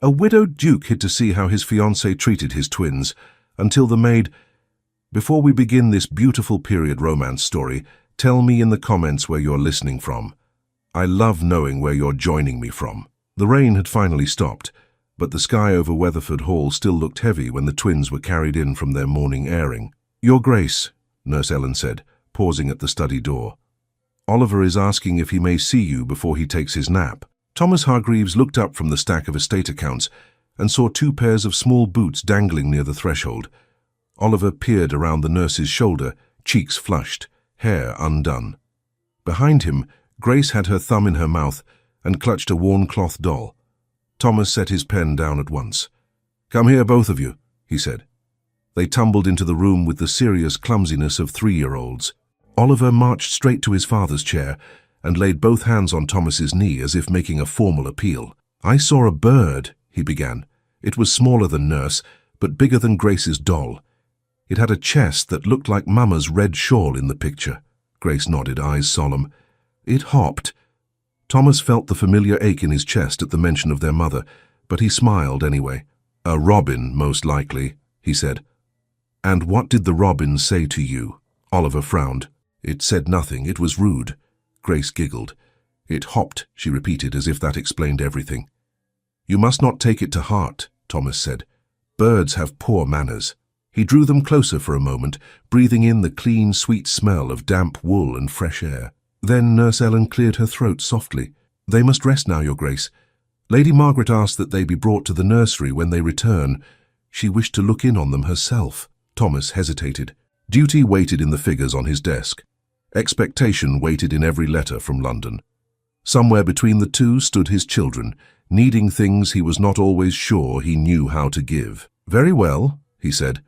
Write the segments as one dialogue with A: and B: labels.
A: A widowed duke hid to see how his fiancée treated his twins, until the maid— Before we begin this beautiful period romance story, tell me in the comments where you're listening from. I love knowing where you're joining me from. The rain had finally stopped, but the sky over Weatherford Hall still looked heavy when the twins were carried in from their morning airing. "Your Grace," Nurse Ellen said, pausing at the study door. "Oliver is asking if he may see you before he takes his nap." Thomas Hargreaves looked up from the stack of estate accounts and saw 2 pairs of small boots dangling near the threshold. Oliver peered around the nurse's shoulder, cheeks flushed, hair undone. Behind him, Grace had her thumb in her mouth and clutched a worn cloth doll. Thomas set his pen down at once. "Come here, both of you," he said. They tumbled into the room with the serious clumsiness of 3-year-olds. Oliver marched straight to his father's chair and laid both hands on Thomas's knee as if making a formal appeal. "I saw a bird," he began. "It was smaller than Nurse, but bigger than Grace's doll. It had a chest that looked like Mama's red shawl in the picture." Grace nodded, eyes solemn. "It hopped." Thomas felt the familiar ache in his chest at the mention of their mother, but he smiled anyway. "A robin, most likely," he said. "And what did the robin say to you?" Oliver frowned. "It said nothing. It was rude." Grace giggled. "It hopped," she repeated, as if that explained everything. "You must not take it to heart," Thomas said. "Birds have poor manners." He drew them closer for a moment, breathing in the clean, sweet smell of damp wool and fresh air. Then Nurse Ellen cleared her throat softly. "They must rest now, Your Grace. Lady Margaret asked that they be brought to the nursery when they return. She wished to look in on them herself." Thomas hesitated. Duty waited in the figures on his desk. Expectation waited in every letter from London. Somewhere between the two stood his children, needing things he was not always sure he knew how to give. "Very well," he said.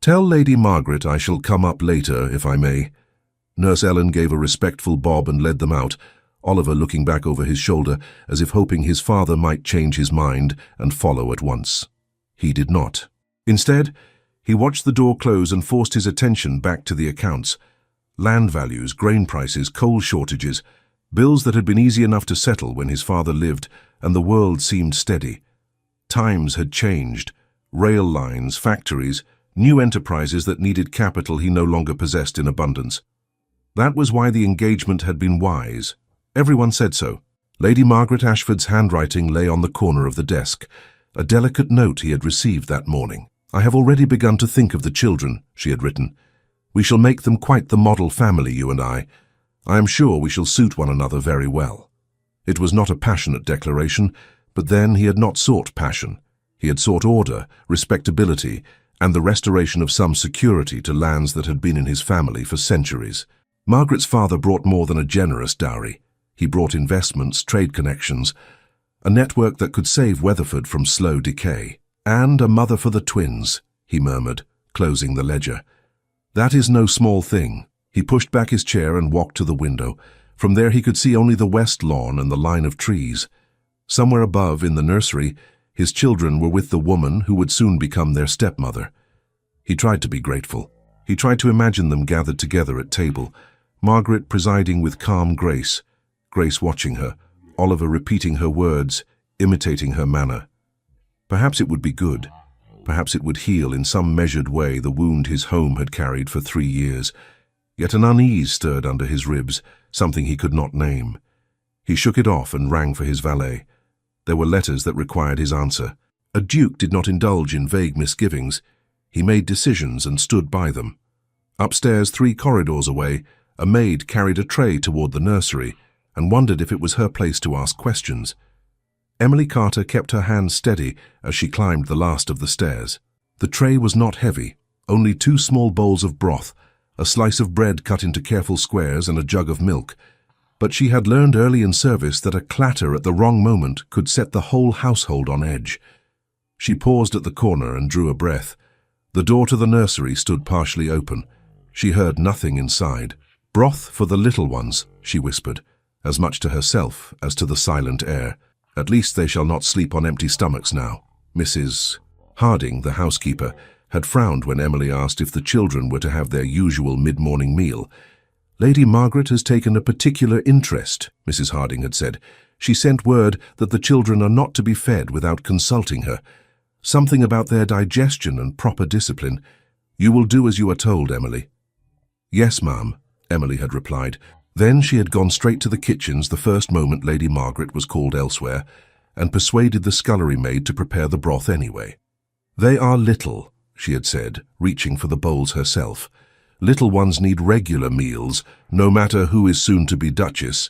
A: "Tell Lady Margaret I shall come up later, if I may." Nurse Ellen gave a respectful bob and led them out, Oliver looking back over his shoulder as if hoping his father might change his mind and follow at once. He did not. Instead, he watched the door close and forced his attention back to the accounts. Land values, grain prices, coal shortages, bills that had been easy enough to settle when his father lived, and the world seemed steady. Times had changed. Rail lines, factories, new enterprises that needed capital he no longer possessed in abundance. That was why the engagement had been wise. Everyone said so. Lady Margaret Ashford's handwriting lay on the corner of the desk, a delicate note he had received that morning. "I have already begun to think of the children," she had written. "We shall make them quite the model family, you and I. I am sure we shall suit one another very well." It was not a passionate declaration, but then he had not sought passion. He had sought order, respectability, and the restoration of some security to lands that had been in his family for centuries. Margaret's father brought more than a generous dowry. He brought investments, trade connections, a network that could save Weatherford from slow decay. "And a mother for the twins," he murmured, closing the ledger. "That is no small thing." He pushed back his chair and walked to the window. From there he could see only the west lawn and the line of trees. Somewhere above, in the nursery, his children were with the woman who would soon become their stepmother. He tried to be grateful. He tried to imagine them gathered together at table, Margaret presiding with calm grace, Grace watching her, Oliver repeating her words, imitating her manner. Perhaps it would be good. Perhaps it would heal in some measured way the wound his home had carried for 3 years. Yet an unease stirred under his ribs, something he could not name. He shook it off and rang for his valet. There were letters that required his answer. A duke did not indulge in vague misgivings. He made decisions and stood by them. Upstairs, 3 corridors away, a maid carried a tray toward the nursery and wondered if it was her place to ask questions. Emily Carter kept her hand steady as she climbed the last of the stairs. The tray was not heavy, only 2 small bowls of broth, a slice of bread cut into careful squares and a jug of milk. But she had learned early in service that a clatter at the wrong moment could set the whole household on edge. She paused at the corner and drew a breath. The door to the nursery stood partially open. She heard nothing inside. "Broth for the little ones," she whispered, as much to herself as to the silent air. "At least they shall not sleep on empty stomachs now." Mrs. Harding, the housekeeper, had frowned when Emily asked if the children were to have their usual mid-morning meal. "Lady Margaret has taken a particular interest," Mrs. Harding had said. "She sent word that the children are not to be fed without consulting her. Something about their digestion and proper discipline. You will do as you are told, Emily." "Yes, ma'am," Emily had replied. Then she had gone straight to the kitchens the first moment Lady Margaret was called elsewhere, and persuaded the scullery maid to prepare the broth anyway. "They are little," she had said, reaching for the bowls herself. "Little ones need regular meals, no matter who is soon to be Duchess."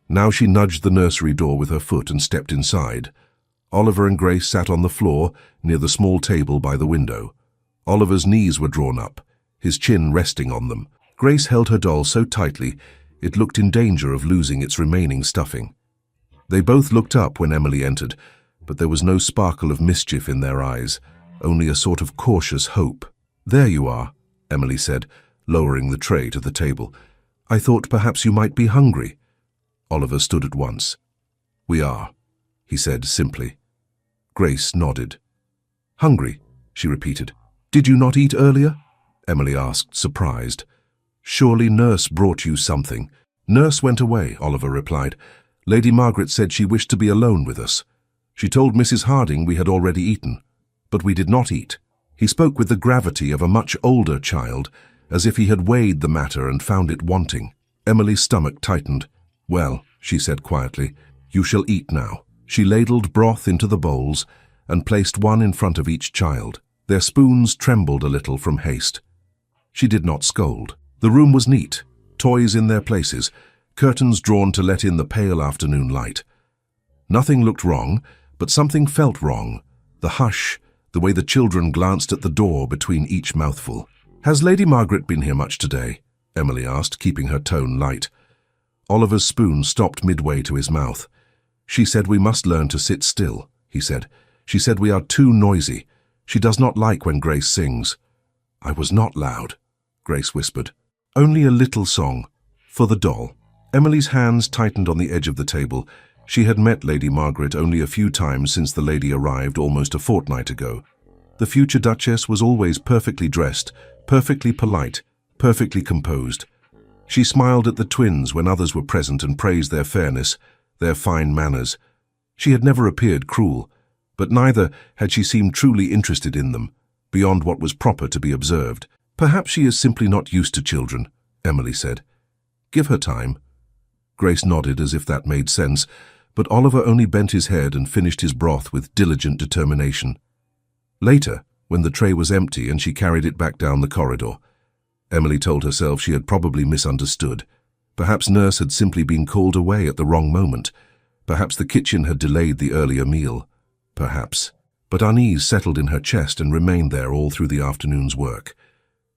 A: Now she nudged the nursery door with her foot and stepped inside. Oliver and Grace sat on the floor near the small table by the window. Oliver's knees were drawn up, his chin resting on them. Grace held her doll so tightly it looked in danger of losing its remaining stuffing. They both looked up when Emily entered, but there was no sparkle of mischief in their eyes, only a sort of cautious hope. "There you are," Emily said, lowering the tray to the table. "I thought perhaps you might be hungry." Oliver stood at once. "We are," he said simply. Grace nodded. "Hungry," she repeated. "Did you not eat earlier?" Emily asked, surprised. "Surely Nurse brought you something." "Nurse went away," Oliver replied. "Lady Margaret said she wished to be alone with us. She told Mrs. Harding we had already eaten, but we did not eat." He spoke with the gravity of a much older child, as if he had weighed the matter and found it wanting. Emily's stomach tightened. "Well," she said quietly, "you shall eat now." She ladled broth into the bowls and placed one in front of each child. Their spoons trembled a little from haste. She did not scold. The room was neat, toys in their places, curtains drawn to let in the pale afternoon light. Nothing looked wrong, but something felt wrong. The hush, the way the children glanced at the door between each mouthful. "Has Lady Margaret been here much today?" Emily asked, keeping her tone light. Oliver's spoon stopped midway to his mouth. "She said we must learn to sit still," he said. "She said we are too noisy. She does not like when Grace sings." "I was not loud," Grace whispered. "Only a little song. For the doll." Emily's hands tightened on the edge of the table. She had met Lady Margaret only a few times since the lady arrived almost a fortnight ago. The future Duchess was always perfectly dressed, perfectly polite, perfectly composed. She smiled at the twins when others were present and praised their fairness, their fine manners. She had never appeared cruel, but neither had she seemed truly interested in them, beyond what was proper to be observed. "Perhaps she is simply not used to children," Emily said. "Give her time." Grace nodded as if that made sense, but Oliver only bent his head and finished his broth with diligent determination. Later, when the tray was empty and she carried it back down the corridor, Emily told herself she had probably misunderstood. Perhaps Nurse had simply been called away at the wrong moment. Perhaps the kitchen had delayed the earlier meal. Perhaps. But unease settled in her chest and remained there all through the afternoon's work.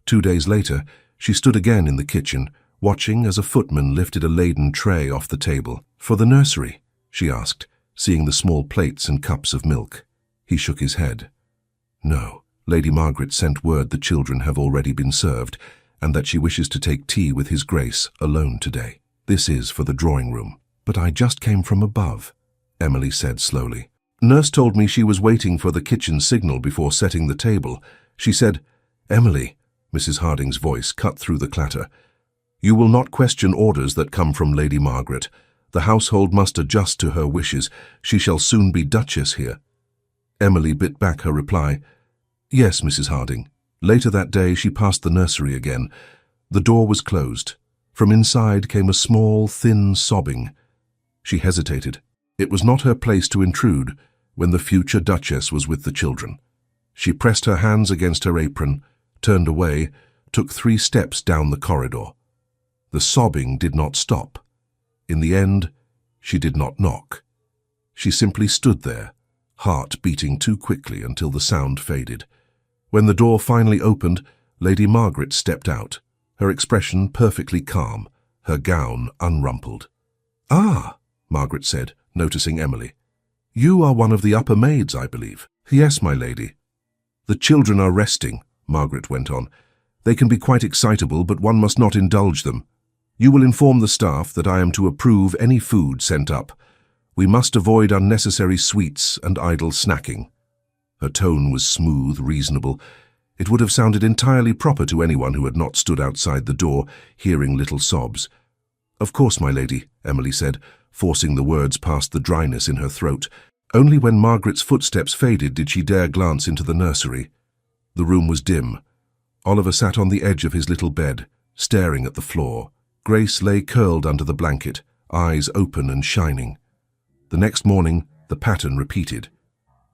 A: 2 days later, she stood again in the kitchen, watching as a footman lifted a laden tray off the table. "For the nursery?" she asked, seeing the small plates and cups of milk. He shook his head. "No, Lady Margaret sent word the children have already been served, and that she wishes to take tea with His Grace alone today. This is for the drawing room." "But I just came from above," Emily said slowly. "Nurse told me she was waiting for the kitchen signal before setting the table. She said—" "Emily," Mrs. Harding's voice cut through the clatter, "you will not question orders that come from Lady Margaret. The household must adjust to her wishes. She shall soon be Duchess here." Emily bit back her reply. "Yes, Mrs. Harding." Later that day she passed the nursery again. The door was closed. From inside came a small, thin sobbing. She hesitated. It was not her place to intrude when the future Duchess was with the children. She pressed her hands against her apron, turned away, took 3 steps down the corridor. The sobbing did not stop. In the end, she did not knock. She simply stood there, heart beating too quickly until the sound faded. When the door finally opened, Lady Margaret stepped out, her expression perfectly calm, her gown unrumpled. "Ah," Margaret said, noticing Emily. "You are one of the upper maids, I believe." "Yes, my lady." "The children are resting," Margaret went on. "They can be quite excitable, but one must not indulge them. You will inform the staff that I am to approve any food sent up. We must avoid unnecessary sweets and idle snacking." Her tone was smooth, reasonable. It would have sounded entirely proper to anyone who had not stood outside the door, hearing little sobs. "Of course, my lady," Emily said, forcing the words past the dryness in her throat. Only when Margaret's footsteps faded did she dare glance into the nursery. The room was dim. Oliver sat on the edge of his little bed, staring at the floor. Grace lay curled under the blanket, eyes open and shining. The next morning, the pattern repeated.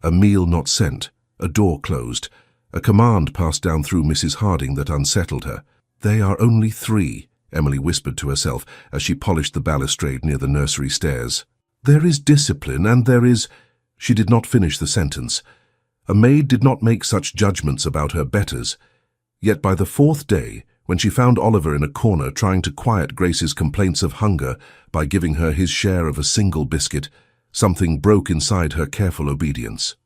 A: A meal not sent, a door closed, a command passed down through Mrs. Harding that unsettled her. "They are only 3, Emily whispered to herself as she polished the balustrade near the nursery stairs. "There is discipline and there is—" She did not finish the sentence. A maid did not make such judgments about her betters. Yet by the 4th day, when she found Oliver in a corner trying to quiet Grace's complaints of hunger by giving her his share of a single biscuit, something broke inside her careful obedience.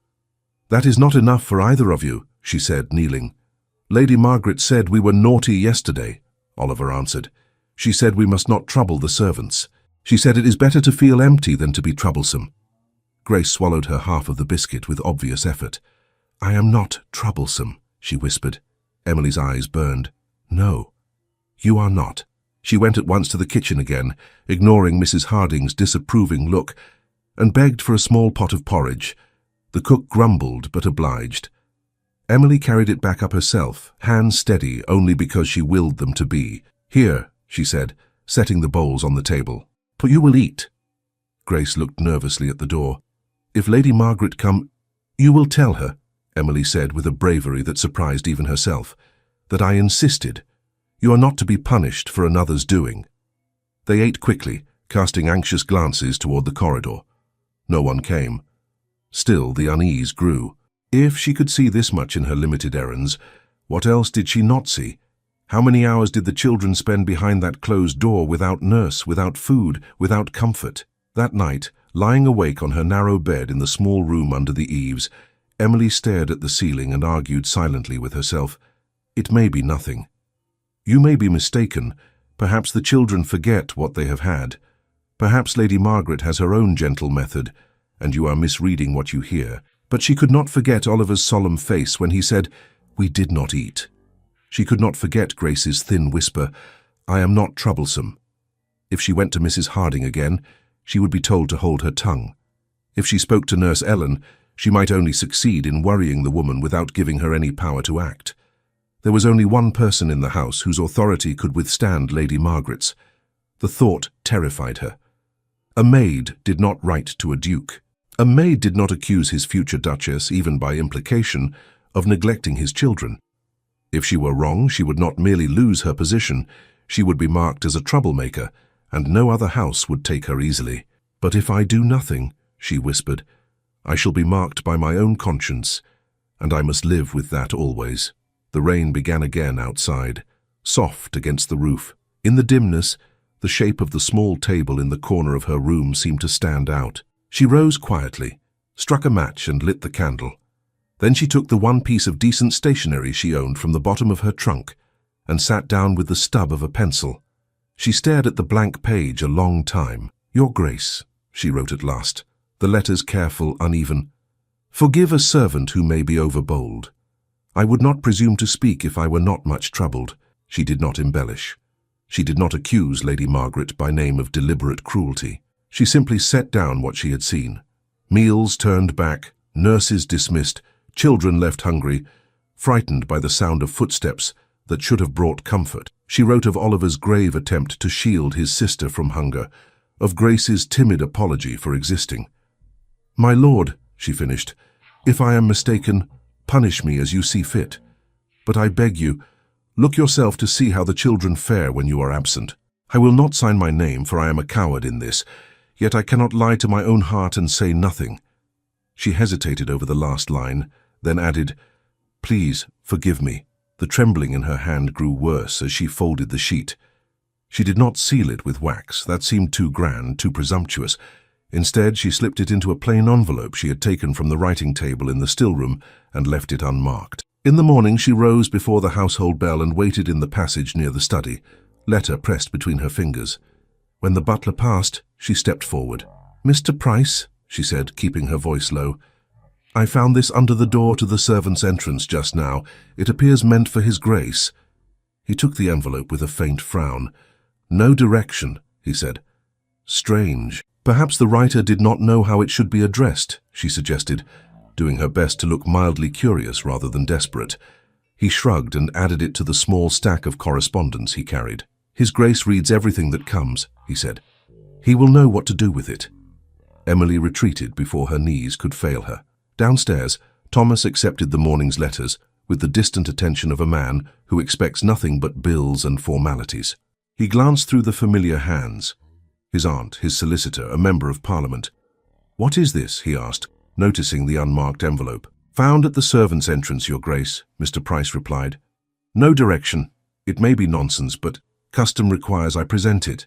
A: "That is not enough for either of you," she said, kneeling. "Lady Margaret said we were naughty yesterday," Oliver answered. "She said we must not trouble the servants. She said it is better to feel empty than to be troublesome." Grace swallowed her half of the biscuit with obvious effort. "I am not troublesome," she whispered. Emily's eyes burned. "No, you are not." She went at once to the kitchen again, ignoring Mrs. Harding's disapproving look, and begged for a small pot of porridge. The cook grumbled but obliged. Emily carried it back up herself, hands steady only because she willed them to be. "Here," she said, setting the bowls on the table. "But you will eat." Grace looked nervously at the door. "If Lady Margaret come—" "You will tell her," Emily said with a bravery that surprised even herself, "that I insisted. You are not to be punished for another's doing." They ate quickly, casting anxious glances toward the corridor. No one came. Still, the unease grew. If she could see this much in her limited errands, what else did she not see? How many hours did the children spend behind that closed door without nurse, without food, without comfort? That night, lying awake on her narrow bed in the small room under the eaves, Emily stared at the ceiling and argued silently with herself. It may be nothing. You may be mistaken. Perhaps the children forget what they have had. Perhaps Lady Margaret has her own gentle method, and you are misreading what you hear. But she could not forget Oliver's solemn face when he said, "We did not eat." She could not forget Grace's thin whisper, "I am not troublesome." If she went to Mrs. Harding again, she would be told to hold her tongue. If she spoke to Nurse Ellen, she might only succeed in worrying the woman without giving her any power to act. There was only one person in the house whose authority could withstand Lady Margaret's. The thought terrified her. A maid did not write to a duke. A maid did not accuse his future duchess, even by implication, of neglecting his children. If she were wrong, she would not merely lose her position, she would be marked as a troublemaker, and no other house would take her easily. "But if I do nothing," she whispered, "I shall be marked by my own conscience, and I must live with that always." The rain began again outside, soft against the roof. In the dimness, the shape of the small table in the corner of her room seemed to stand out. She rose quietly, struck a match and lit the candle. Then she took the one piece of decent stationery she owned from the bottom of her trunk and sat down with the stub of a pencil. She stared at the blank page a long time. "Your Grace," she wrote at last, the letters careful, uneven. "Forgive a servant who may be overbold. I would not presume to speak if I were not much troubled." She did not embellish. She did not accuse Lady Margaret by name of deliberate cruelty. She simply set down what she had seen. Meals turned back, nurses dismissed, children left hungry, frightened by the sound of footsteps that should have brought comfort. She wrote of Oliver's grave attempt to shield his sister from hunger, of Grace's timid apology for existing. "My lord," she finished, "if I am mistaken, punish me as you see fit. But I beg you, look yourself to see how the children fare when you are absent. I will not sign my name, for I am a coward in this, yet I cannot lie to my own heart and say nothing." She hesitated over the last line, then added, "Please forgive me." The trembling in her hand grew worse as she folded the sheet. She did not seal it with wax. That seemed too grand, too presumptuous. Instead, she slipped it into a plain envelope she had taken from the writing table in the still-room and left it unmarked. In the morning, she rose before the household bell and waited in the passage near the study, letter pressed between her fingers. When the butler passed, she stepped forward. "Mr. Price," she said, keeping her voice low, I found this under the door to the servants' entrance just now. It appears meant for His Grace. He took the envelope with a faint frown. No direction, he said. Strange. Perhaps the writer did not know how it should be addressed, she suggested, doing her best to look mildly curious rather than desperate. He shrugged and added it to the small stack of correspondence he carried. His Grace reads everything that comes, he said. He will know what to do with it. Emily retreated before her knees could fail her. Downstairs, Thomas accepted the morning's letters with the distant attention of a man who expects nothing but bills and formalities. He glanced through the familiar hands. His aunt, his solicitor, a member of Parliament. What is this? He asked, noticing the unmarked envelope. Found at the servants' entrance, Your Grace, Mr. Price replied. No direction. It may be nonsense, but custom requires I present it.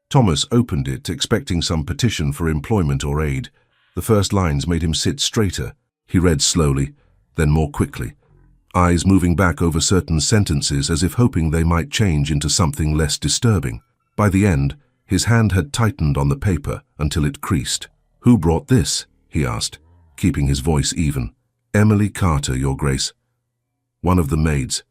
A: Thomas opened it, expecting some petition for employment or aid. The first lines made him sit straighter. He read slowly, then more quickly, eyes moving back over certain sentences as if hoping they might change into something less disturbing. By the end, his hand had tightened on the paper until it creased. Who brought this? He asked, keeping his voice even. Emily Carter, Your Grace. One of the maids.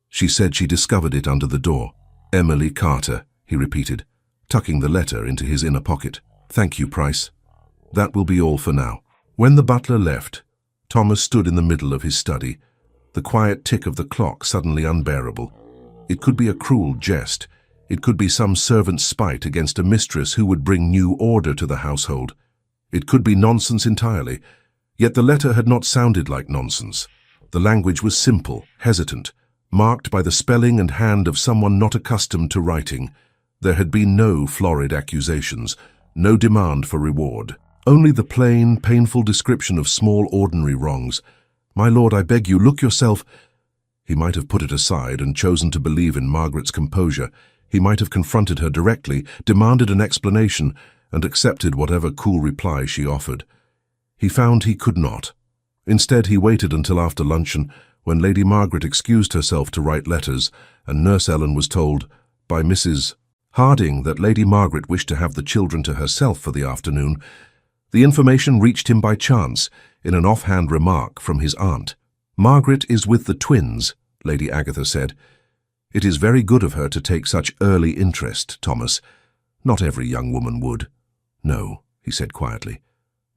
A: She said she discovered it under the door. Emily Carter, he repeated, tucking the letter into his inner pocket. Thank you, Price. That will be all for now. When the butler left, Thomas stood in the middle of his study, the quiet tick of the clock suddenly unbearable. It could be a cruel jest. It could be some servant's spite against a mistress who would bring new order to the household. It could be nonsense entirely. Yet the letter had not sounded like nonsense. The language was simple, hesitant, marked by the spelling and hand of someone not accustomed to writing. There had been no florid accusations, no demand for reward. Only the plain, painful description of small, ordinary wrongs. My lord, I beg you, look yourself. He might have put it aside and chosen to believe in Margaret's composure. He might have confronted her directly, demanded an explanation, and accepted whatever cool reply she offered. He found he could not. Instead, he waited until after luncheon, when Lady Margaret excused herself to write letters, and Nurse Ellen was told by Mrs. Harding that Lady Margaret wished to have the children to herself for the afternoon. The information reached him by chance, in an offhand remark from his aunt. Margaret is with the twins, Lady Agatha said. It is very good of her to take such early interest, Thomas. Not every young woman would. No, he said quietly.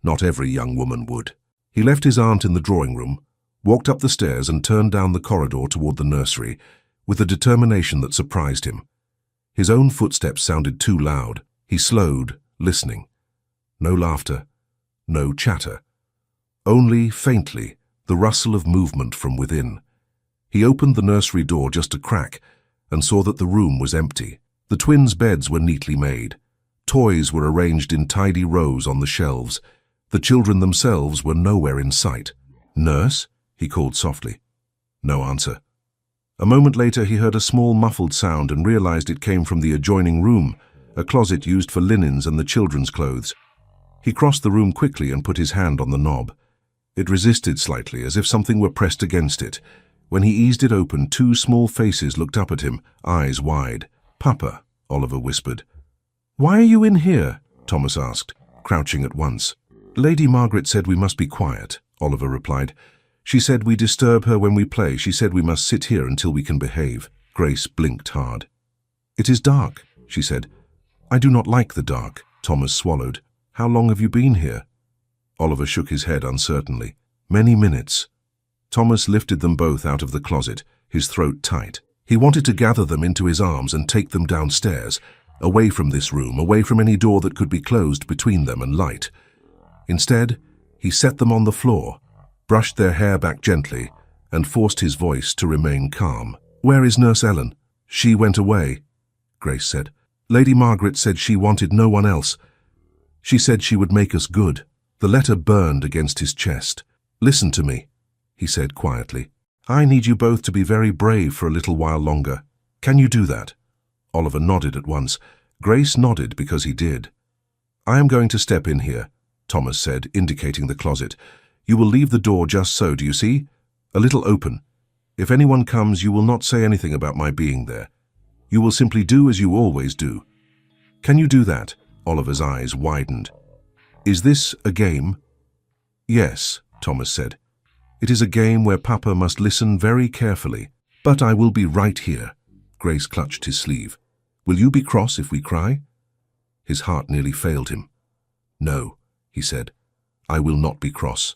A: Not every young woman would. He left his aunt in the drawing-room, walked up the stairs and turned down the corridor toward the nursery, with a determination that surprised him. His own footsteps sounded too loud. He slowed, listening. No laughter, no chatter. Only, faintly, the rustle of movement from within. He opened the nursery door just a crack and saw that the room was empty. The twins' beds were neatly made. Toys were arranged in tidy rows on the shelves. The children themselves were nowhere in sight. Nurse? He called softly. No answer. A moment later he heard a small muffled sound and realized it came from the adjoining room, a closet used for linens and the children's clothes. He crossed the room quickly and put his hand on the knob. It resisted slightly, as if something were pressed against it. When he eased it open, two small faces looked up at him, eyes wide. Papa, Oliver whispered. Why are you in here? Thomas asked, crouching at once. Lady Margaret said we must be quiet, Oliver replied. She said we disturb her when we play. She said we must sit here until we can behave. Grace blinked hard. It is dark, she said. I do not like the dark, Thomas swallowed. How long have you been here? Oliver shook his head uncertainly. Many minutes. Thomas lifted them both out of the closet, his throat tight. He wanted to gather them into his arms and take them downstairs, away from this room, away from any door that could be closed between them and light. Instead, he set them on the floor, brushed their hair back gently, and forced his voice to remain calm. Where is Nurse Ellen? She went away, Grace said. Lady Margaret said she wanted no one else. She said she would make us good. The letter burned against his chest. Listen to me, he said quietly. I need you both to be very brave for a little while longer. Can you do that? Oliver nodded at once. Grace nodded because he did. I am going to step in here, Thomas said, indicating the closet. You will leave the door just so, do you see? A little open. If anyone comes, you will not say anything about my being there. You will simply do as you always do. Can you do that? Oliver's eyes widened. Is this a game? Yes, Thomas said. "It is a game where Papa must listen very carefully. But I will be right here." Grace clutched his sleeve. "Will you be cross if we cry?" His heart nearly failed him. "No," he said. "I will not be cross."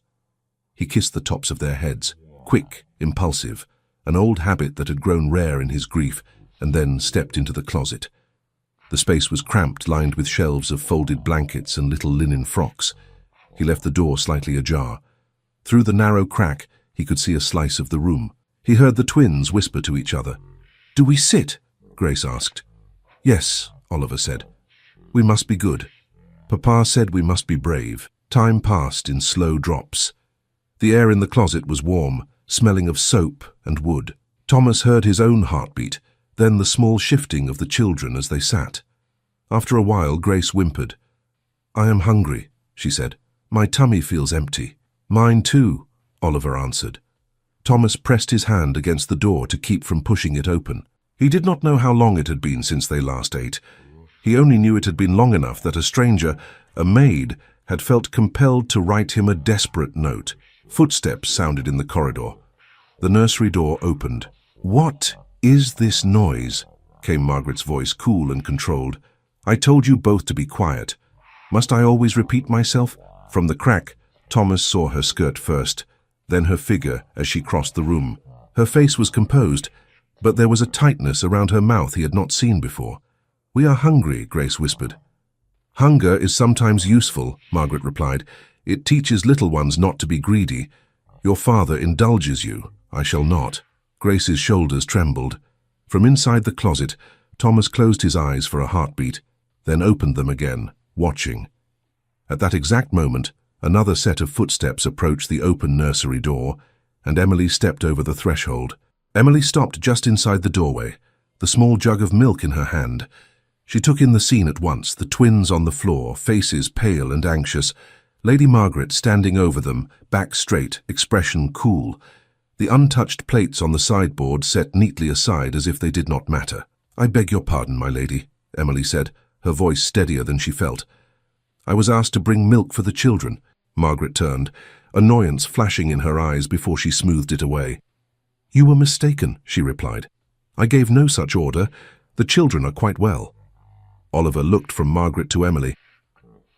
A: He kissed the tops of their heads, quick, impulsive, an old habit that had grown rare in his grief, and then stepped into the closet. The space was cramped, lined with shelves of folded blankets and little linen frocks. He left the door slightly ajar. Through the narrow crack, he could see a slice of the room. He heard the twins whisper to each other. "Do we sit?" Grace asked. "Yes," Oliver said. "We must be good. Papa said we must be brave." Time passed in slow drops. The air in the closet was warm, smelling of soap and wood. Thomas heard his own heartbeat, then the small shifting of the children as they sat. After a while, Grace whimpered. "I am hungry," she said. "My tummy feels empty." "Mine too," Oliver answered. Thomas pressed his hand against the door to keep from pushing it open. He did not know how long it had been since they last ate. He only knew it had been long enough that a stranger, a maid, had felt compelled to write him a desperate note. Footsteps sounded in the corridor. The nursery door opened. "What is this noise?" came Margaret's voice, cool and controlled. "I told you both to be quiet. Must I always repeat myself?" From the crack, Thomas saw her skirt first, then her figure as she crossed the room. Her face was composed, but there was a tightness around her mouth he had not seen before. "We are hungry," Grace whispered. "Hunger is sometimes useful," Margaret replied. "It teaches little ones not to be greedy. Your father indulges you. I shall not." Grace's shoulders trembled. From inside the closet, Thomas closed his eyes for a heartbeat, then opened them again, watching. At that exact moment, another set of footsteps approached the open nursery door, and Emily stepped over the threshold. Emily stopped just inside the doorway, the small jug of milk in her hand. She took in the scene at once, the twins on the floor, faces pale and anxious, Lady Margaret standing over them, back straight, expression cool, the untouched plates on the sideboard set neatly aside as if they did not matter. "I beg your pardon, my lady," Emily said, her voice steadier than she felt. "I was asked to bring milk for the children." Margaret turned, annoyance flashing in her eyes before she smoothed it away. "You were mistaken," she replied. "I gave no such order. The children are quite well." Oliver looked from Margaret to Emily.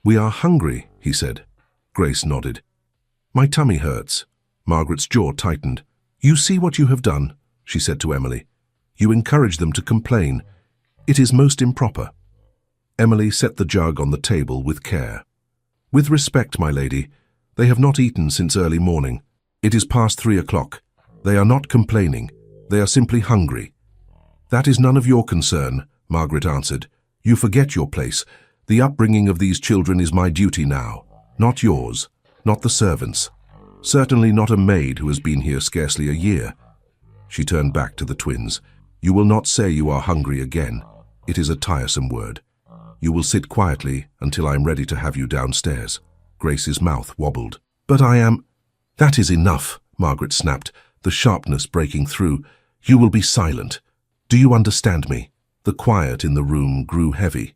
A: "We are hungry," he said. Grace nodded. "My tummy hurts." Margaret's jaw tightened. "You see what you have done," she said to Emily. "You encourage them to complain. It is most improper." Emily set the jug on the table with care. "With respect, my lady, they have not eaten since early morning. It is past 3 o'clock. They are not complaining. They are simply hungry." "That is none of your concern," Margaret answered. "You forget your place. The upbringing of these children is my duty now, not yours, not the servants'. Certainly not a maid who has been here scarcely a year." She turned back to the twins. "You will not say you are hungry again. It is a tiresome word. You will sit quietly until I am ready to have you downstairs." Grace's mouth wobbled. "But I am—" "That is enough," Margaret snapped, the sharpness breaking through. "You will be silent. Do you understand me?" The quiet in the room grew heavy.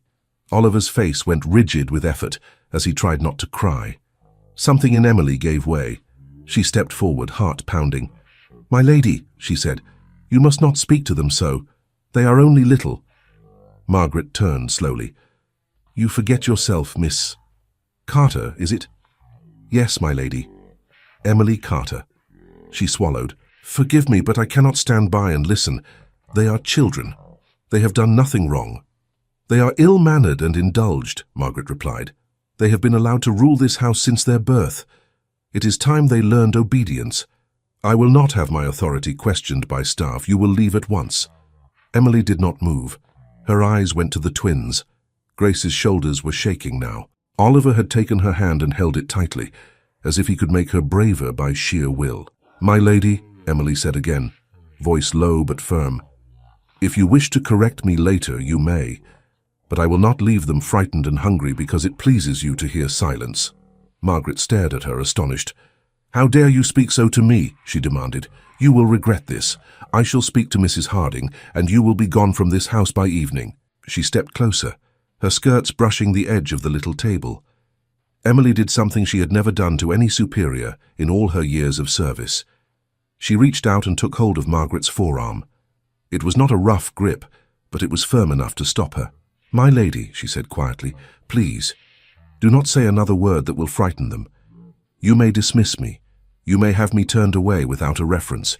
A: Oliver's face went rigid with effort as he tried not to cry. Something in Emily gave way. She stepped forward, heart pounding. "My lady," she said, "you must not speak to them so. They are only little." Margaret turned slowly. "You forget yourself, Miss Carter, is it?" "Yes, my lady. Emily Carter." She swallowed. "Forgive me, but I cannot stand by and listen. They are children. They have done nothing wrong." "They are ill-mannered and indulged," Margaret replied. "They have been allowed to rule this house since their birth. It is time they learned obedience. I will not have my authority questioned by staff. You will leave at once." Emily did not move. Her eyes went to the twins. Grace's shoulders were shaking now. Oliver had taken her hand and held it tightly, as if he could make her braver by sheer will. "My lady," Emily said again, voice low but firm, "if you wish to correct me later, you may, but I will not leave them frightened and hungry because it pleases you to hear silence." Margaret stared at her, astonished. "How dare you speak so to me?" she demanded. "You will regret this. I shall speak to Mrs. Harding, and you will be gone from this house by evening." She stepped closer, her skirts brushing the edge of the little table. Emily did something she had never done to any superior in all her years of service. She reached out and took hold of Margaret's forearm. It was not a rough grip, but it was firm enough to stop her. "My lady," she said quietly, "please, do not say another word that will frighten them. You may dismiss me. You may have me turned away without a reference,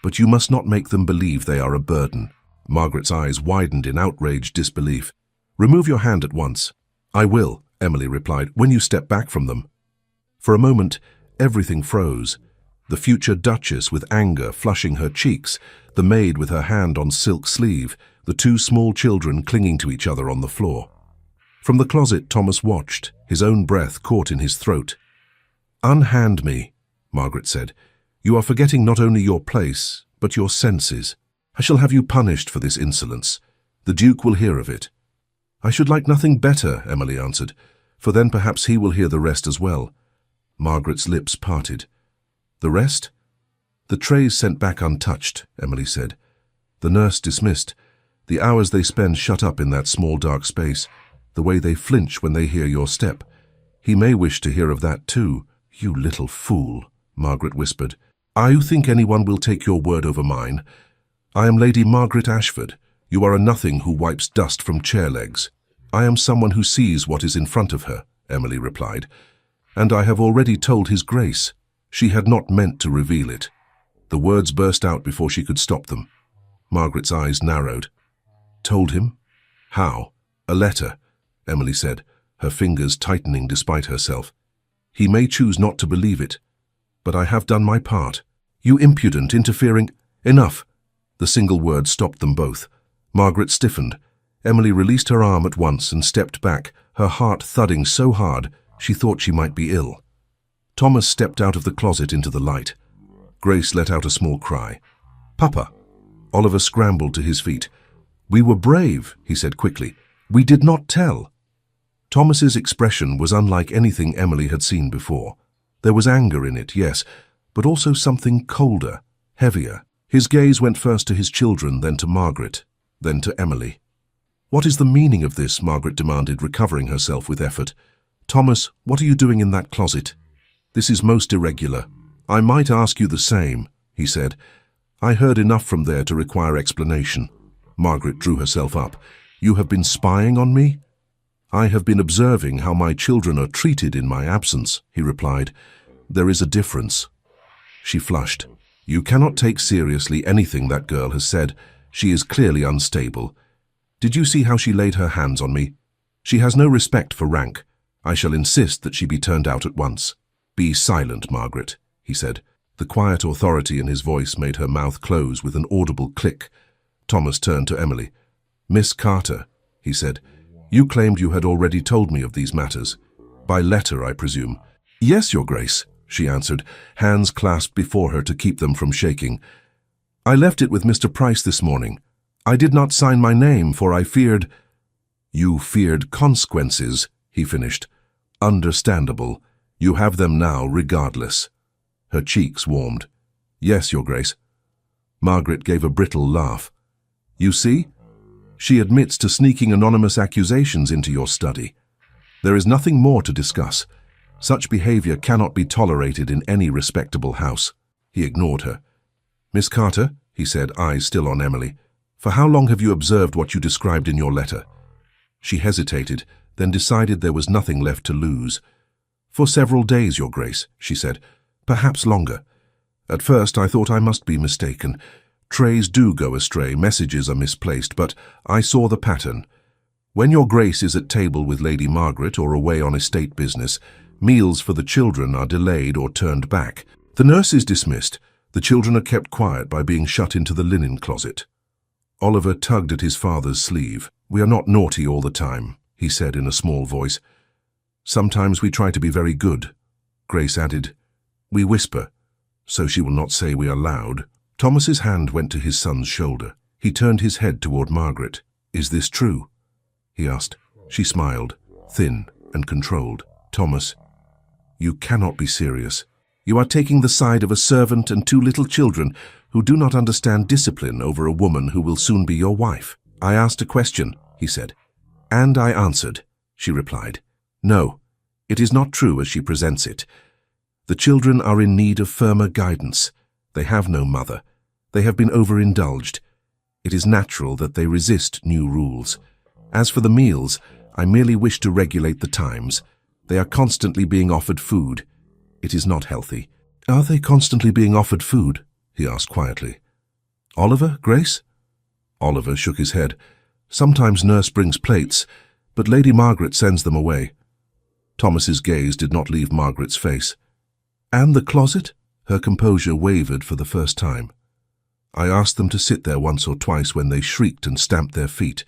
A: but you must not make them believe they are a burden." Margaret's eyes widened in outraged disbelief. "Remove your hand at once." "I will," Emily replied, "when you step back from them." For a moment, everything froze. The future duchess with anger flushing her cheeks, the maid with her hand on silk sleeve, the two small children clinging to each other on the floor. From the closet, Thomas watched, his own breath caught in his throat. "Unhand me," Margaret said. "You are forgetting not only your place, but your senses. I shall have you punished for this insolence. The Duke will hear of it." "I should like nothing better," Emily answered, "for then perhaps he will hear the rest as well." Margaret's lips parted. "The rest?" "The trays sent back untouched," Emily said. "The nurse dismissed. The hours they spend shut up in that small dark space. The way they flinch when they hear your step. He may wish to hear of that too." "You little fool," Margaret whispered. "I think anyone will take your word over mine. I am Lady Margaret Ashford. You are a nothing who wipes dust from chair legs." "I am someone who sees what is in front of her," Emily replied. "And I have already told His Grace." She had not meant to reveal it. The words burst out before she could stop them. Margaret's eyes narrowed. "Told him? How?" "A letter," Emily said, her fingers tightening despite herself. "He may choose not to believe it, but I have done my part." "You impudent, interfering—" "Enough!" The single word stopped them both. Margaret stiffened. Emily released her arm at once and stepped back, her heart thudding so hard she thought she might be ill. Thomas stepped out of the closet into the light. Grace let out a small cry. "Papa!" Oliver scrambled to his feet. "We were brave," he said quickly. "We did not tell." Thomas's expression was unlike anything Emily had seen before. There was anger in it, yes, but also something colder, heavier. His gaze went first to his children, then to Margaret, then to Emily. "What is the meaning of this?" Margaret demanded, recovering herself with effort. "Thomas, what are you doing in that closet?" "This is most irregular." "I might ask you the same," he said. "I heard enough from there to require explanation." Margaret drew herself up. "You have been spying on me?" "I have been observing how my children are treated in my absence," he replied. "There is a difference." She flushed. "You cannot take seriously anything that girl has said. She is clearly unstable. Did you see how she laid her hands on me? She has no respect for rank. I shall insist that she be turned out at once." "Be silent, Margaret," he said. The quiet authority in his voice made her mouth close with an audible click. Thomas turned to Emily. "Miss Carter," he said, "you claimed you had already told me of these matters. By letter, I presume." "Yes, Your Grace," she answered, hands clasped before her to keep them from shaking. "I left it with Mr. Price this morning. I did not sign my name, for I feared—" "You feared consequences," he finished. "Understandable. You have them now, regardless." Her cheeks warmed. "Yes, Your Grace." Margaret gave a brittle laugh. "You see? She admits to sneaking anonymous accusations into your study. There is nothing more to discuss. Such behavior cannot be tolerated in any respectable house." He ignored her. "Miss Carter," he said, eyes still on Emily, "for how long have you observed what you described in your letter?" She hesitated, then decided there was nothing left to lose. "For several days, Your Grace," she said. "Perhaps longer. At first I thought I must be mistaken. Trays do go astray, messages are misplaced, but I saw the pattern. When Your Grace is at table with Lady Margaret or away on estate business, meals for the children are delayed or turned back. The nurse is dismissed. The children are kept quiet by being shut into the linen closet." Oliver tugged at his father's sleeve. "We are not naughty all the time," he said in a small voice. "Sometimes we try to be very good." Grace added, "We whisper, so she will not say we are loud." Thomas's hand went to his son's shoulder. He turned his head toward Margaret. "Is this true?" he asked. She smiled, thin and controlled. "Thomas, you cannot be serious. You are taking the side of a servant and two little children who do not understand discipline over a woman who will soon be your wife." "I asked a question," he said. "And I answered," she replied. "No, It is not true as she presents it. The children are in need of firmer guidance. They have no mother. They have been overindulged. It is natural that they resist new rules. As for the meals, I merely wish to regulate the times. They are constantly being offered food. It is not healthy. Are they constantly being offered food? He asked quietly. Oliver, Grace? Oliver shook his head. Sometimes nurse brings plates, but Lady Margaret sends them away. Thomas's gaze did not leave Margaret's face. And the closet? Her composure wavered for the first time. I asked them to sit there once or twice when they shrieked and stamped their feet.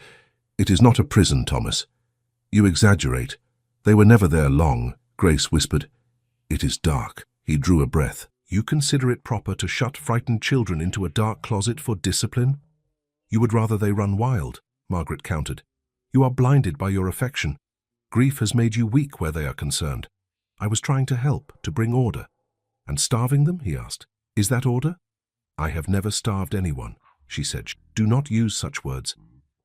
A: It is not a prison, Thomas. You exaggerate. They were never there long, Grace whispered. It is dark. He drew a breath. You consider it proper to shut frightened children into a dark closet for discipline? You would rather they run wild, Margaret countered. You are blinded by your affection. Grief has made you weak where they are concerned. I was trying to help, to bring order. And starving them, he asked. Is that order? I have never starved anyone, she said. Do not use such words.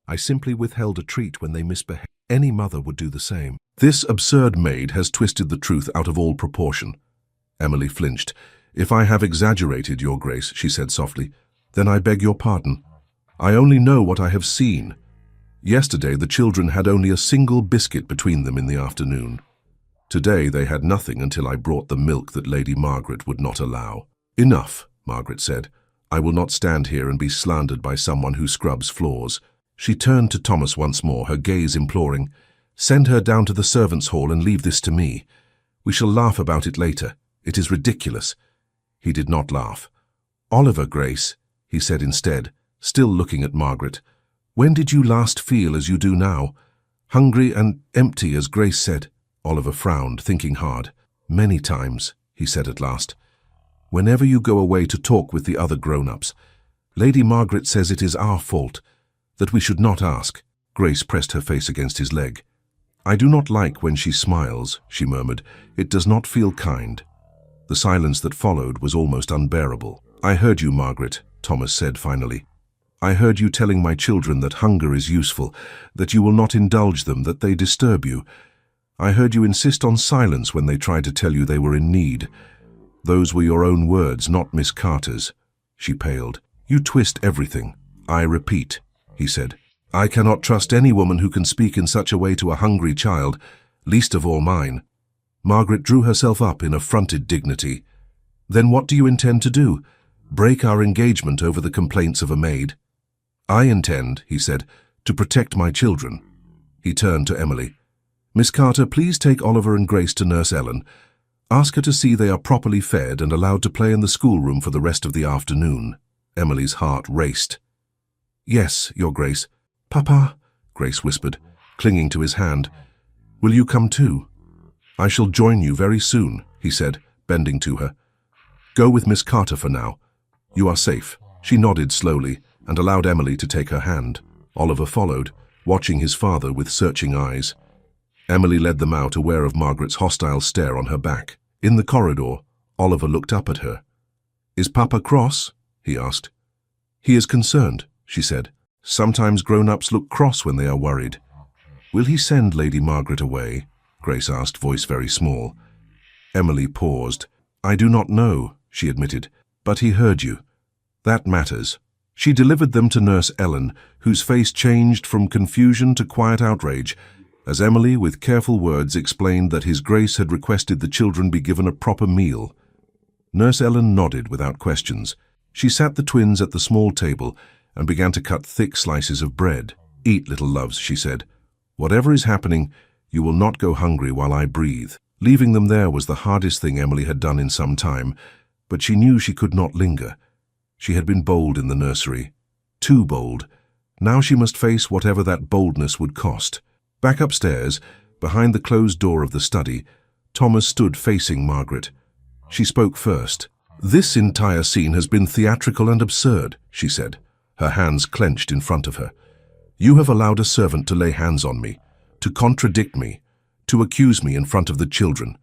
A: I simply withheld a treat when they misbehaved. Any mother would do the same. This absurd maid has twisted the truth out of all proportion. Emily flinched. If I have exaggerated, Your Grace, she said softly, then I beg your pardon. I only know what I have seen. Yesterday the children had only a single biscuit between them in the afternoon. Today they had nothing until I brought the milk that Lady Margaret would not allow. Enough, Margaret said. I will not stand here and be slandered by someone who scrubs floors. She turned to Thomas once more, her gaze imploring. Send her down to the servants' hall and leave this to me. We shall laugh about it later. It is ridiculous. He did not laugh. Oliver, Grace, he said instead, still looking at Margaret. When did you last feel as you do now? Hungry and empty, as Grace said. Oliver frowned, thinking hard. Many times, he said at last. Whenever you go away to talk with the other grown-ups, Lady Margaret says it is our fault, that we should not ask. Grace pressed her face against his leg. I do not like when she smiles, she murmured. It does not feel kind. The silence that followed was almost unbearable. I heard you, Margaret, Thomas said finally. I heard you telling my children that hunger is useful, that you will not indulge them, that they disturb you. I heard you insist on silence when they tried to tell you they were in need. Those were your own words, not Miss Carter's. She paled. You twist everything. I repeat, he said. I cannot trust any woman who can speak in such a way to a hungry child, least of all mine. Margaret drew herself up in affronted dignity. Then what do you intend to do? Break our engagement over the complaints of a maid? I intend, he said, to protect my children. He turned to Emily. Miss Carter, please take Oliver and Grace to Nurse Ellen. Ask her to see they are properly fed and allowed to play in the schoolroom for the rest of the afternoon. Emily's heart raced. Yes, Your Grace. Papa, Grace whispered, clinging to his hand. Will you come too? I shall join you very soon, he said, bending to her. Go with Miss Carter for now. You are safe. She nodded slowly and allowed Emily to take her hand. Oliver followed, watching his father with searching eyes. Emily led them out, aware of Margaret's hostile stare on her back. In the corridor, Oliver looked up at her. Is Papa cross? He asked. He is concerned, she said. Sometimes grown-ups look cross when they are worried. Will he send Lady Margaret away? Grace asked, voice very small. Emily paused. I do not know, she admitted, but he heard you. That matters. She delivered them to Nurse Ellen, whose face changed from confusion to quiet outrage, as Emily, with careful words, explained that His Grace had requested the children be given a proper meal. Nurse Ellen nodded without questions. She sat the twins at the small table and began to cut thick slices of bread. Eat, little loves, she said. Whatever is happening, you will not go hungry while I breathe. Leaving them there was the hardest thing Emily had done in some time, but she knew she could not linger. She had been bold in the nursery. Too bold. Now she must face whatever that boldness would cost. Back upstairs, behind the closed door of the study, Thomas stood facing Margaret. She spoke first. This entire scene has been theatrical and absurd, she said, her hands clenched in front of her. You have allowed a servant to lay hands on me, to contradict me, to accuse me in front of the children.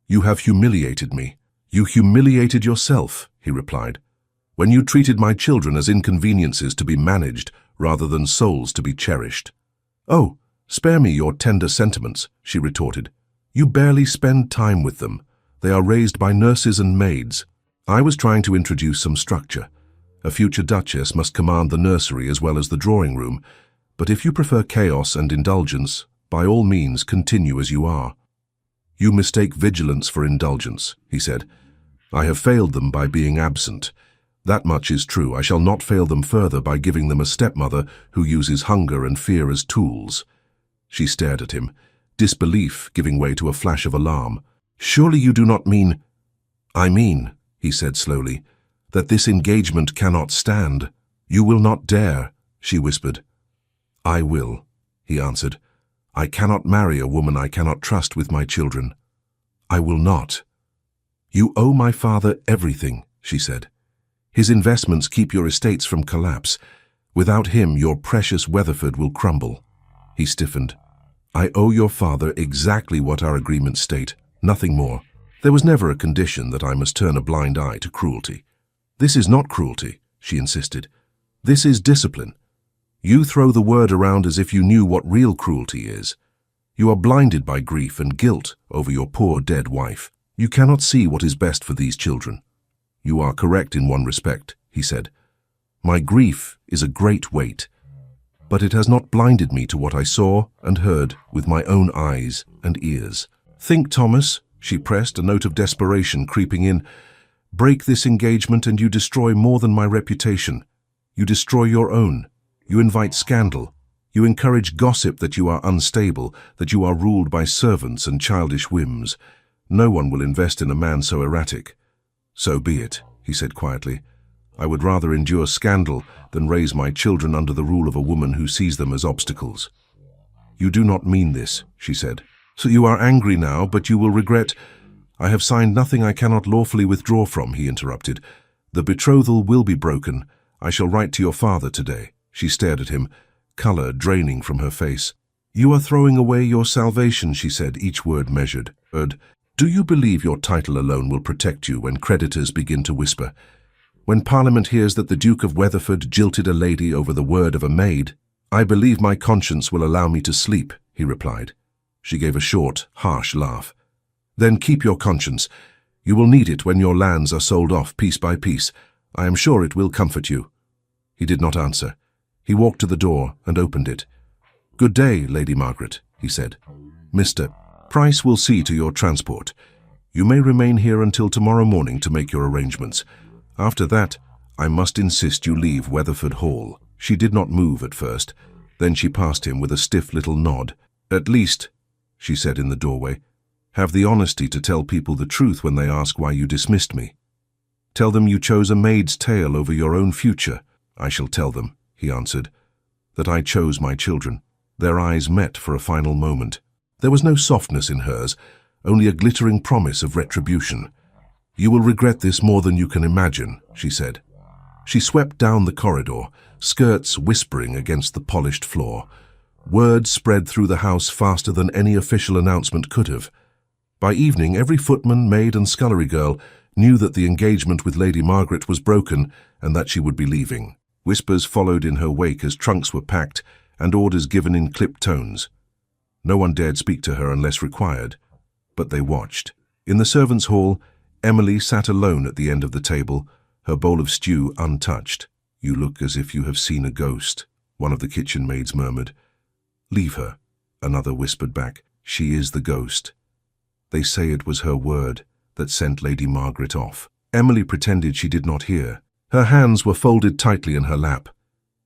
A: You have humiliated me. You humiliated yourself, he replied, when you treated my children as inconveniences to be managed rather than souls to be cherished. Oh, spare me your tender sentiments, she retorted. You barely spend time with them. They are raised by nurses and maids. I was trying to introduce some structure. A future duchess must command the nursery as well as the drawing room, but if you prefer chaos and indulgence, by all means continue as you are. You mistake vigilance for indulgence, he said. I have failed them by being absent. That much is true. I shall not fail them further by giving them a stepmother who uses hunger and fear as tools. She stared at him, disbelief giving way to a flash of alarm. Surely you do not mean— I mean, he said slowly, that this engagement cannot stand. You will not dare, she whispered. I will, he answered. I cannot marry a woman I cannot trust with my children. I will not. You owe my father everything, she said. His investments keep your estates from collapse. Without him, your precious Weatherford will crumble. He stiffened. I owe your father exactly what our agreements state, nothing more. There was never a condition that I must turn a blind eye to cruelty. This is not cruelty, she insisted. This is discipline. You throw the word around as if you knew what real cruelty is. You are blinded by grief and guilt over your poor dead wife. You cannot see what is best for these children. You are correct in one respect, he said. My grief is a great weight, but it has not blinded me to what I saw and heard with my own eyes and ears. Think, Thomas, she pressed, a note of desperation creeping in. Break this engagement and you destroy more than my reputation. You destroy your own. You invite scandal. You encourage gossip that you are unstable, that you are ruled by servants and childish whims. No one will invest in a man so erratic. So be it, he said quietly. I would rather endure scandal than raise my children under the rule of a woman who sees them as obstacles. You do not mean this, she said. So you are angry now, but you will regret— I have signed nothing I cannot lawfully withdraw from, he interrupted. The betrothal will be broken. I shall write to your father today. She stared at him, colour draining from her face. You are throwing away your salvation, she said, each word measured. Do you believe your title alone will protect you when creditors begin to whisper? When Parliament hears that the Duke of Weatherford jilted a lady over the word of a maid? I believe my conscience will allow me to sleep, he replied. She gave a short, harsh laugh. Then keep your conscience. You will need it when your lands are sold off piece by piece. I am sure it will comfort you. He did not answer. He walked to the door and opened it. Good day, Lady Margaret, he said. Mr. Price will see to your transport. You may remain here until tomorrow morning to make your arrangements. After that, I must insist you leave Weatherford Hall. She did not move at first. Then she passed him with a stiff little nod. At least, she said in the doorway, have the honesty to tell people the truth when they ask why you dismissed me. Tell them you chose a maid's tale over your own future. I shall tell them, he answered, that I chose my children. Their eyes met for a final moment. There was no softness in hers, only a glittering promise of retribution. You will regret this more than you can imagine, she said. She swept down the corridor, skirts whispering against the polished floor. Word spread through the house faster than any official announcement could have. By evening, every footman, maid and scullery girl knew that the engagement with Lady Margaret was broken and that she would be leaving. Whispers followed in her wake as trunks were packed and orders given in clipped tones. No one dared speak to her unless required, but they watched. In the servants' hall, Emily sat alone at the end of the table, her bowl of stew untouched. You look as if you have seen a ghost, one of the kitchen maids murmured. Leave her, another whispered back. She is the ghost. They say it was her word that sent Lady Margaret off. Emily pretended she did not hear. Her hands were folded tightly in her lap.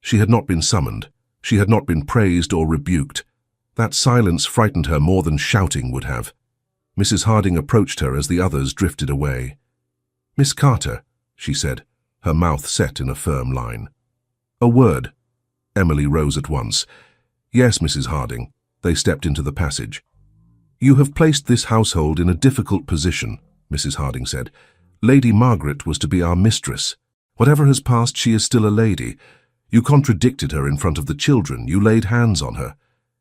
A: She had not been summoned. She had not been praised or rebuked. That silence frightened her more than shouting would have. Mrs. Harding approached her as the others drifted away. Miss Carter, she said, her mouth set in a firm line. A word. Emily rose at once. Yes, Mrs. Harding. They stepped into the passage. You have placed this household in a difficult position, Mrs. Harding said. Lady Margaret was to be our mistress. Whatever has passed, she is still a lady. You contradicted her in front of the children. You laid hands on her.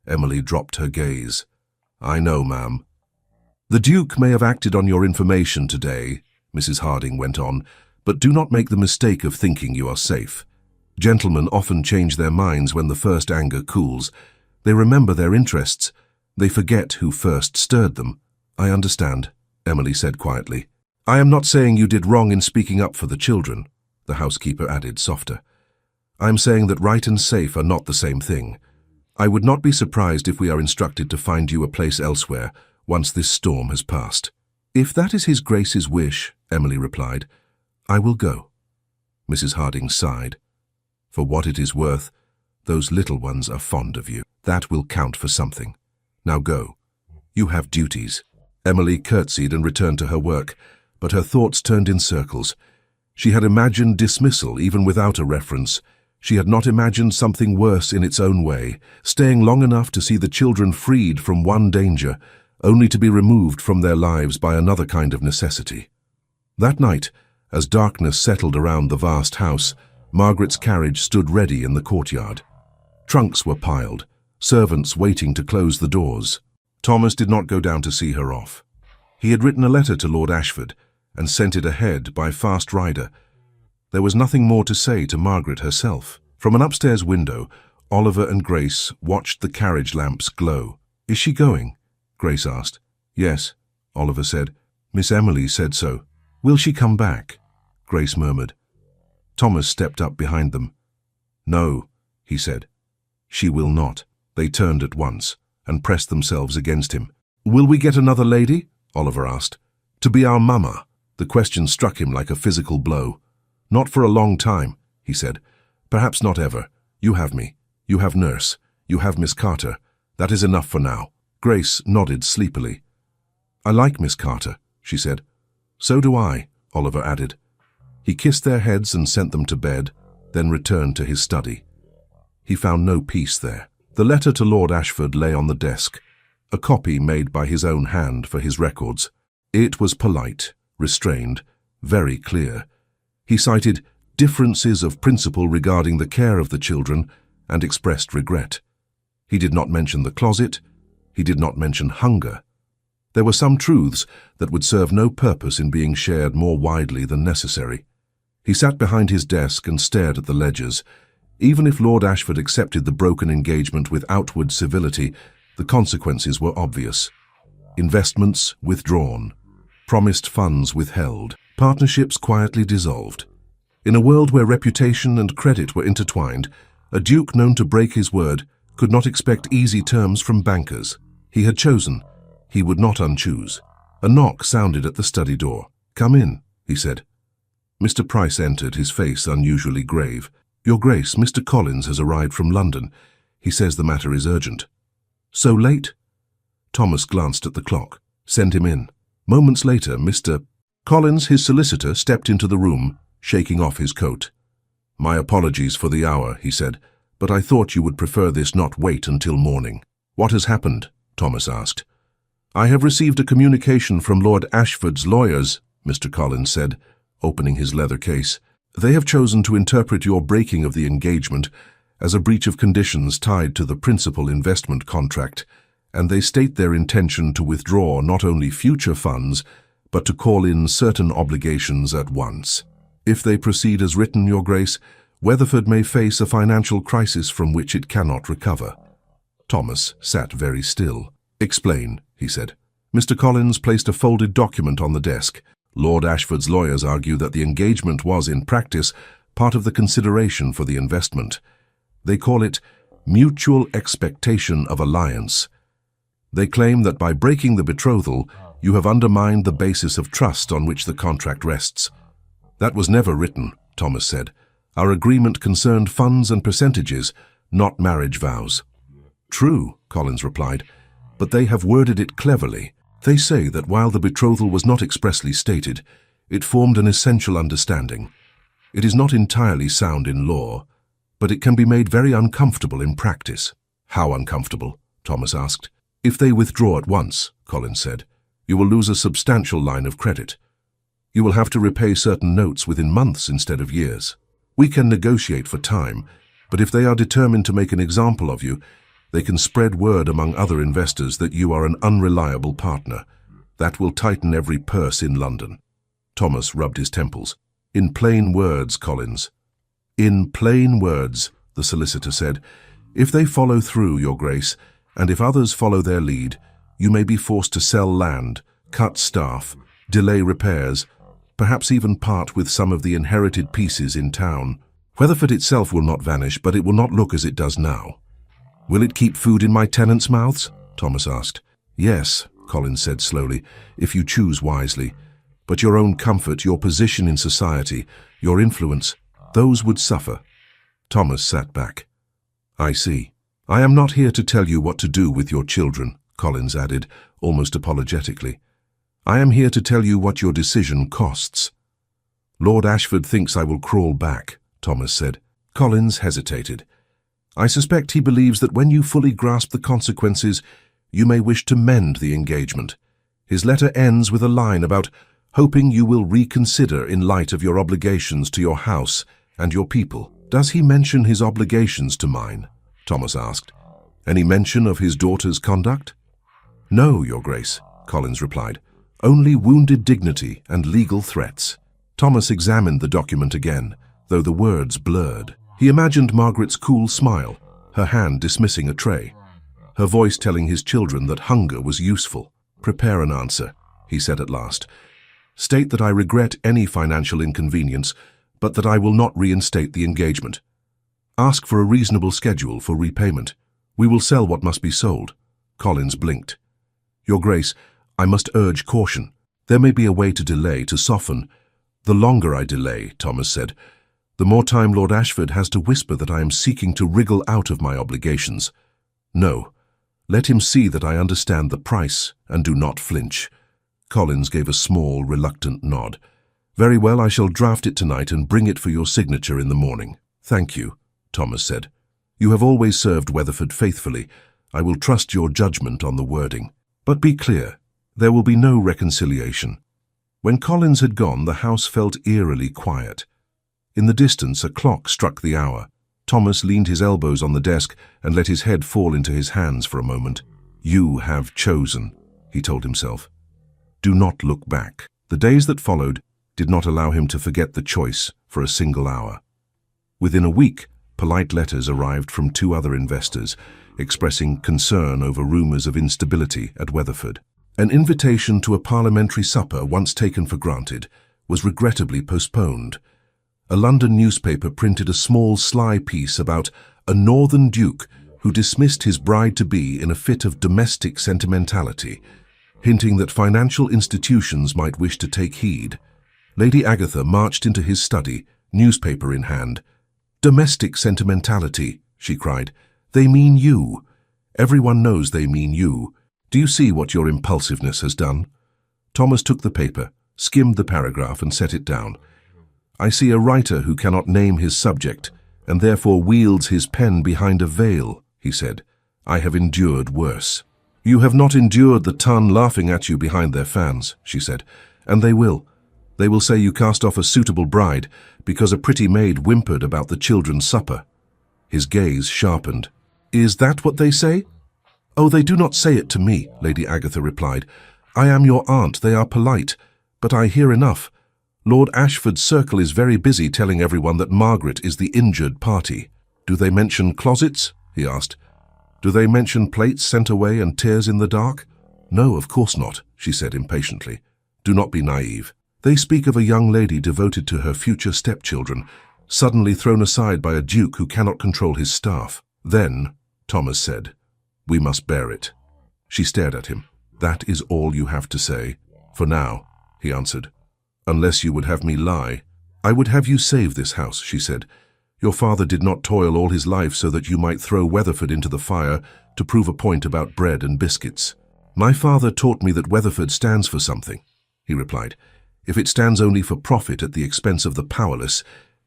A: Emily dropped her gaze. I know, ma'am. The Duke may have acted on your information today, Mrs. Harding went on, but do not make the mistake of thinking you are safe. Gentlemen often change their minds when the first anger cools. They remember their interests. They forget who first stirred them. I understand, Emily said quietly. I am not saying you did wrong in speaking up for the children, the housekeeper added, softer. I am saying that right and safe are not the same thing. I would not be surprised if we are instructed to find you a place elsewhere once this storm has passed. If that is His Grace's wish, Emily replied, I will go. Mrs. Harding sighed. For what it is worth, those little ones are fond of you. That will count for something. Now go. You have duties. Emily curtsied and returned to her work, but her thoughts turned in circles. She had imagined dismissal even without a reference. She had not imagined something worse in its own way, staying long enough to see the children freed from one danger, only to be removed from their lives by another kind of necessity. That night, as darkness settled around the vast house, Margaret's carriage stood ready in the courtyard. Trunks were piled, servants waiting to close the doors. Thomas did not go down to see her off. He had written a letter to Lord Ashford and sent it ahead by fast rider. There was nothing more to say to Margaret herself. From an upstairs window, Oliver and Grace watched the carriage lamps glow. Is she going? Grace asked. Yes, Oliver said. Miss Emily said so. Will she come back? Grace murmured. Thomas stepped up behind them. No, he said. She will not. They turned at once and pressed themselves against him. Will we get another lady? Oliver asked. To be our mamma. The question struck him like a physical blow. Not for a long time, he said. Perhaps not ever. You have me. You have nurse. You have Miss Carter. That is enough for now. Grace nodded sleepily. I like Miss Carter, she said. So do I, Oliver added. He kissed their heads and sent them to bed, then returned to his study. He found no peace there. The letter to Lord Ashford lay on the desk, a copy made by his own hand for his records. It was polite, restrained, very clear. He cited differences of principle regarding the care of the children and expressed regret. He did not mention the closet. He did not mention hunger. There were some truths that would serve no purpose in being shared more widely than necessary. He sat behind his desk and stared at the ledgers. Even if Lord Ashford accepted the broken engagement with outward civility, the consequences were obvious. Investments withdrawn. Promised funds withheld. Partnerships quietly dissolved. In a world where reputation and credit were intertwined, a duke known to break his word could not expect easy terms from bankers. He had chosen. He would not unchoose. A knock sounded at the study door. Come in, he said. Mr. Price entered, his face unusually grave. Your Grace, Mr. Collins has arrived from London. He says the matter is urgent. So late? Thomas glanced at the clock. Send him in. Moments later, Mr. Collins, his solicitor, stepped into the room, shaking off his coat. My apologies for the hour, he said, but I thought you would prefer this not wait until morning. What has happened? Thomas asked. I have received a communication from Lord Ashford's lawyers, Mr. Collins said, opening his leather case. They have chosen to interpret your breaking of the engagement as a breach of conditions tied to the principal investment contract, and they state their intention to withdraw not only future funds, but to call in certain obligations at once. If they proceed as written, Your Grace, Weatherford may face a financial crisis from which it cannot recover. Thomas sat very still. Explain, he said. Mr. Collins placed a folded document on the desk. Lord Ashford's lawyers argue that the engagement was, in practice, part of the consideration for the investment. They call it mutual expectation of alliance. They claim that by breaking the betrothal, you have undermined the basis of trust on which the contract rests. That was never written, Thomas said. Our agreement concerned funds and percentages, not marriage vows. True, Collins replied, but they have worded it cleverly. They say that while the betrothal was not expressly stated, it formed an essential understanding. It is not entirely sound in law, but it can be made very uncomfortable in practice. How uncomfortable? Thomas asked. If they withdraw at once, Collins said, you will lose a substantial line of credit. You will have to repay certain notes within months instead of years. We can negotiate for time, but if they are determined to make an example of you, they can spread word among other investors that you are an unreliable partner. That will tighten every purse in London. Thomas rubbed his temples. In plain words, Collins. In plain words, the solicitor said, if they follow through, Your Grace, and if others follow their lead, You may be forced to sell land, cut staff, delay repairs, perhaps even part with some of the inherited pieces in town. Weatherford itself will not vanish, but it will not look as it does now. Will it keep food in my tenants' mouths? Thomas asked. Yes, Collins said slowly, if you choose wisely. But your own comfort, your position in society, your influence, those would suffer. Thomas sat back. I see. I am not here to tell you what to do with your children, Collins added, almost apologetically. I am here to tell you what your decision costs. Lord Ashford thinks I will crawl back, Thomas said. Collins hesitated. I suspect he believes that when you fully grasp the consequences, you may wish to mend the engagement. His letter ends with a line about hoping you will reconsider in light of your obligations to your house and your people. Does he mention his obligations to mine? Thomas asked. Any mention of his daughter's conduct? No, Your Grace, Collins replied. Only wounded dignity and legal threats. Thomas examined the document again, though the words blurred. He imagined Margaret's cool smile, her hand dismissing a tray, her voice telling his children that hunger was useful. Prepare an answer, he said at last. State that I regret any financial inconvenience, but that I will not reinstate the engagement. Ask for a reasonable schedule for repayment. We will sell what must be sold. Collins blinked. Your Grace, I must urge caution. There may be a way to delay, to soften. The longer I delay, Thomas said, the more time Lord Ashford has to whisper that I am seeking to wriggle out of my obligations. No, let him see that I understand the price and do not flinch. Collins gave a small, reluctant nod. Very well, I shall draft it tonight and bring it for your signature in the morning. Thank you, Thomas said. You have always served Weatherford faithfully. I will trust your judgment on the wording. But be clear, there will be no reconciliation. When Collins had gone, the house felt eerily quiet. In the distance, a clock struck the hour. Thomas leaned his elbows on the desk and let his head fall into his hands for a moment. You have chosen, he told himself. Do not look back. The days that followed did not allow him to forget the choice for a single hour. Within a week, polite letters arrived from 2 other investors, expressing concern over rumours of instability at Weatherford. An invitation to a parliamentary supper, once taken for granted, was regrettably postponed. A London newspaper printed a small, sly piece about a northern duke who dismissed his bride-to-be in a fit of domestic sentimentality, hinting that financial institutions might wish to take heed. Lady Agatha marched into his study, newspaper in hand. Domestic sentimentality, she cried. They mean you. Everyone knows they mean you. Do you see what your impulsiveness has done? Thomas took the paper, skimmed the paragraph and set it down. I see a writer who cannot name his subject, and therefore wields his pen behind a veil, he said. I have endured worse. You have not endured the ton laughing at you behind their fans, she said, and they will. They will say you cast off a suitable bride because a pretty maid whimpered about the children's supper. His gaze sharpened. Is that what they say? Oh, they do not say it to me, Lady Agatha replied. I am your aunt, they are polite, but I hear enough. Lord Ashford's circle is very busy telling everyone that Margaret is the injured party. Do they mention closets? He asked. Do they mention plates sent away and tears in the dark? No, of course not, she said impatiently. Do not be naive. They speak of a young lady devoted to her future stepchildren, suddenly thrown aside by a duke who cannot control his staff. Then, Thomas said, we must bear it. She stared at him. That is all you have to say. For now, he answered. Unless you would have me lie. I would have you save this house, she said. Your father did not toil all his life so that you might throw Weatherford into the fire to prove a point about bread and biscuits. My father taught me that Weatherford stands for something, he replied. If it stands only for profit at the expense of the powerless,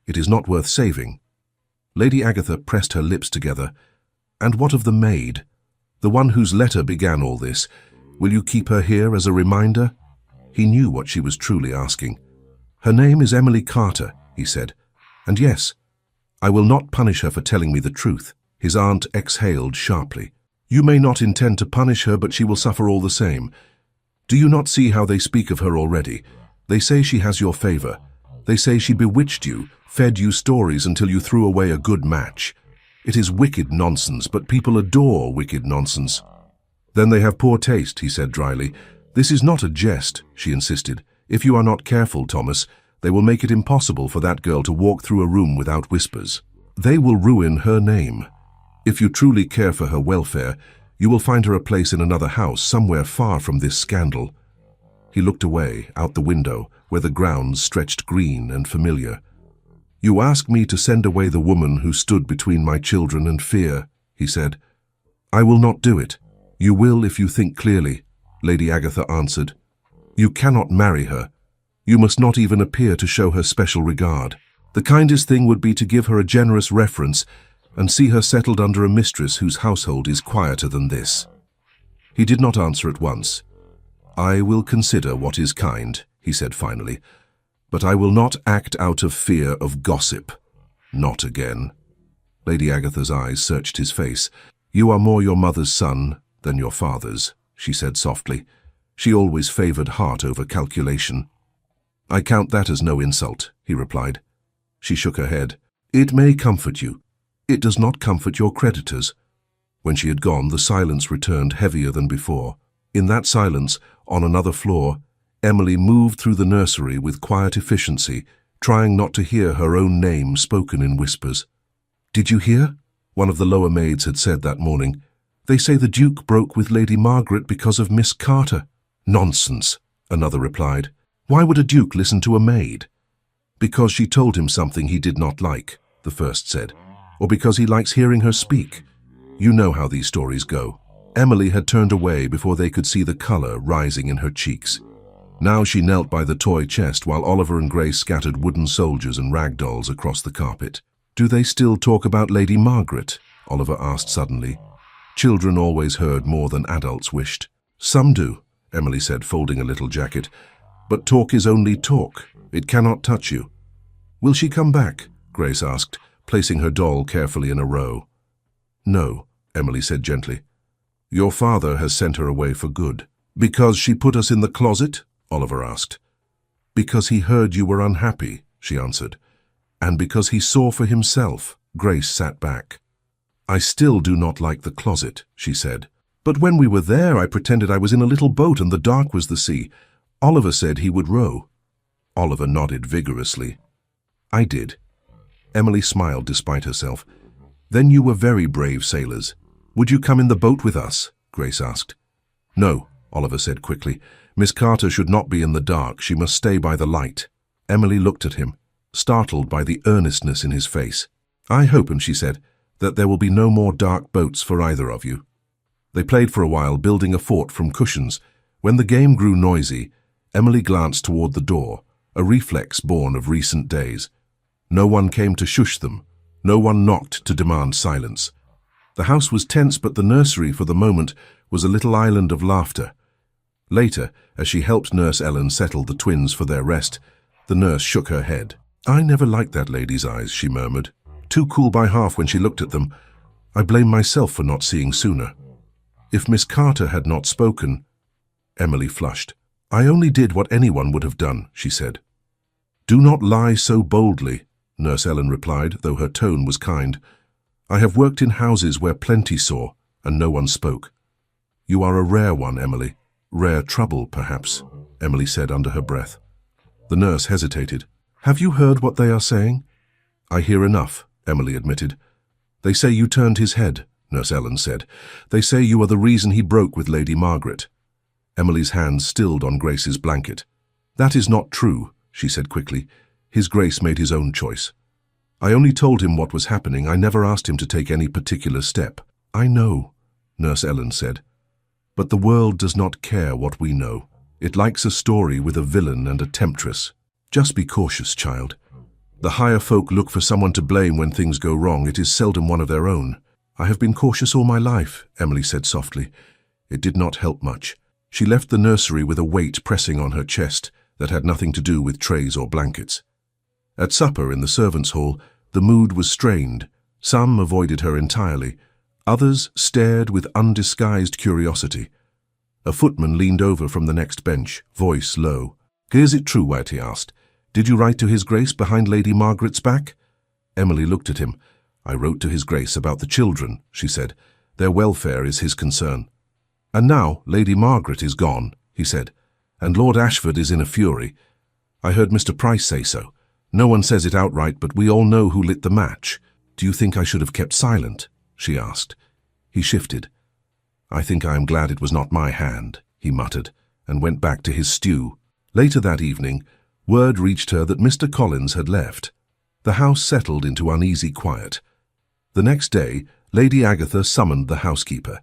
A: it is not worth saving. Lady Agatha pressed her lips together. And what of the maid? The one whose letter began all this. Will you keep her here as a reminder? He knew what she was truly asking. Her name is Emily Carter, he said. And yes, I will not punish her for telling me the truth. His aunt exhaled sharply. You may not intend to punish her, but she will suffer all the same. Do you not see how they speak of her already? They say she has your favor. They say she bewitched you, fed you stories until you threw away a good match. It is wicked nonsense, but people adore wicked nonsense. Then they have poor taste, he said dryly. This is not a jest, she insisted. If you are not careful, Thomas, they will make it impossible for that girl to walk through a room without whispers. They will ruin her name. If you truly care for her welfare, you will find her a place in another house, somewhere far from this scandal. He looked away, out the window, where the grounds stretched green and familiar. You ask me to send away the woman who stood between my children and fear, he said. I will not do it. You will if you think clearly, Lady Agatha answered. You cannot marry her. You must not even appear to show her special regard. The kindest thing would be to give her a generous reference and see her settled under a mistress whose household is quieter than this. He did not answer at once. I will consider what is kind, he said finally, but I will not act out of fear of gossip. Not again. Lady Agatha's eyes searched his face. You are more your mother's son than your father's, she said softly. She always favored heart over calculation. I count that as no insult, he replied. She shook her head. It may comfort you. It does not comfort your creditors. When she had gone, the silence returned heavier than before. In that silence, on another floor, Emily moved through the nursery with quiet efficiency, trying not to hear her own name spoken in whispers. Did you hear? One of the lower maids had said that morning. They say the Duke broke with Lady Margaret because of Miss Carter. Nonsense, another replied. Why would a duke listen to a maid? Because she told him something he did not like, the first said. Or because he likes hearing her speak. You know how these stories go. Emily had turned away before they could see the color rising in her cheeks. Now she knelt by the toy chest while Oliver and Grace scattered wooden soldiers and rag dolls across the carpet. Do they still talk about Lady Margaret? Oliver asked suddenly. Children always heard more than adults wished. Some do, Emily said, folding a little jacket. But talk is only talk. It cannot touch you. Will she come back? Grace asked, placing her doll carefully in a row. No, Emily said gently. Your father has sent her away for good. Because she put us in the closet? Oliver asked. Because he heard you were unhappy, she answered. And because he saw for himself, Grace sat back. I still do not like the closet, she said. But when we were there, I pretended I was in a little boat and the dark was the sea. Oliver said he would row. Oliver nodded vigorously. I did. Emily smiled despite herself. Then you were very brave sailors. Would you come in the boat with us? Grace asked. No, Oliver said quickly. Miss Carter should not be in the dark. She must stay by the light. Emily looked at him, startled by the earnestness in his face. I hope, she said, that there will be no more dark boats for either of you. They played for a while, building a fort from cushions. When the game grew noisy, Emily glanced toward the door, a reflex born of recent days. No one came to shush them. No one knocked to demand silence. The house was tense, but the nursery, for the moment, was a little island of laughter. Later, as she helped Nurse Ellen settle the twins for their rest, the nurse shook her head. I never liked that lady's eyes, she murmured. Too cool by half when she looked at them. I blame myself for not seeing sooner. If Miss Carter had not spoken... Emily flushed. I only did what anyone would have done, she said. Do not lie so boldly, Nurse Ellen replied, though her tone was kind. I have worked in houses where plenty saw, and no one spoke. You are a rare one, Emily. Rare trouble, perhaps, Emily said under her breath. The nurse hesitated. Have you heard what they are saying? I hear enough, Emily admitted. They say you turned his head, Nurse Ellen said. They say you are the reason he broke with Lady Margaret. Emily's hands stilled on Grace's blanket. That is not true, she said quickly. His Grace made his own choice. I only told him what was happening. I never asked him to take any particular step. I know, Nurse Ellen said. But the world does not care what we know. It likes a story with a villain and a temptress. Just be cautious, child. The higher folk look for someone to blame when things go wrong. It is seldom one of their own. I have been cautious all my life, Emily said softly. It did not help much. She left the nursery with a weight pressing on her chest that had nothing to do with trays or blankets. At supper in the servants' hall, the mood was strained. Some avoided her entirely. Others stared with undisguised curiosity. A footman leaned over from the next bench, voice low. Is it true, White? He asked. Did you write to His Grace behind Lady Margaret's back? Emily looked at him. I wrote to His Grace about the children, she said. Their welfare is his concern. "And now Lady Margaret is gone," he said, "and Lord Ashford is in a fury. I heard Mr. Price say so. No one says it outright, but we all know who lit the match. Do you think I should have kept silent?" she asked. He shifted. "I think I am glad it was not my hand," he muttered, and went back to his stew. Later that evening, word reached her that Mr. Collins had left. The house settled into uneasy quiet. The next day, Lady Agatha summoned the housekeeper.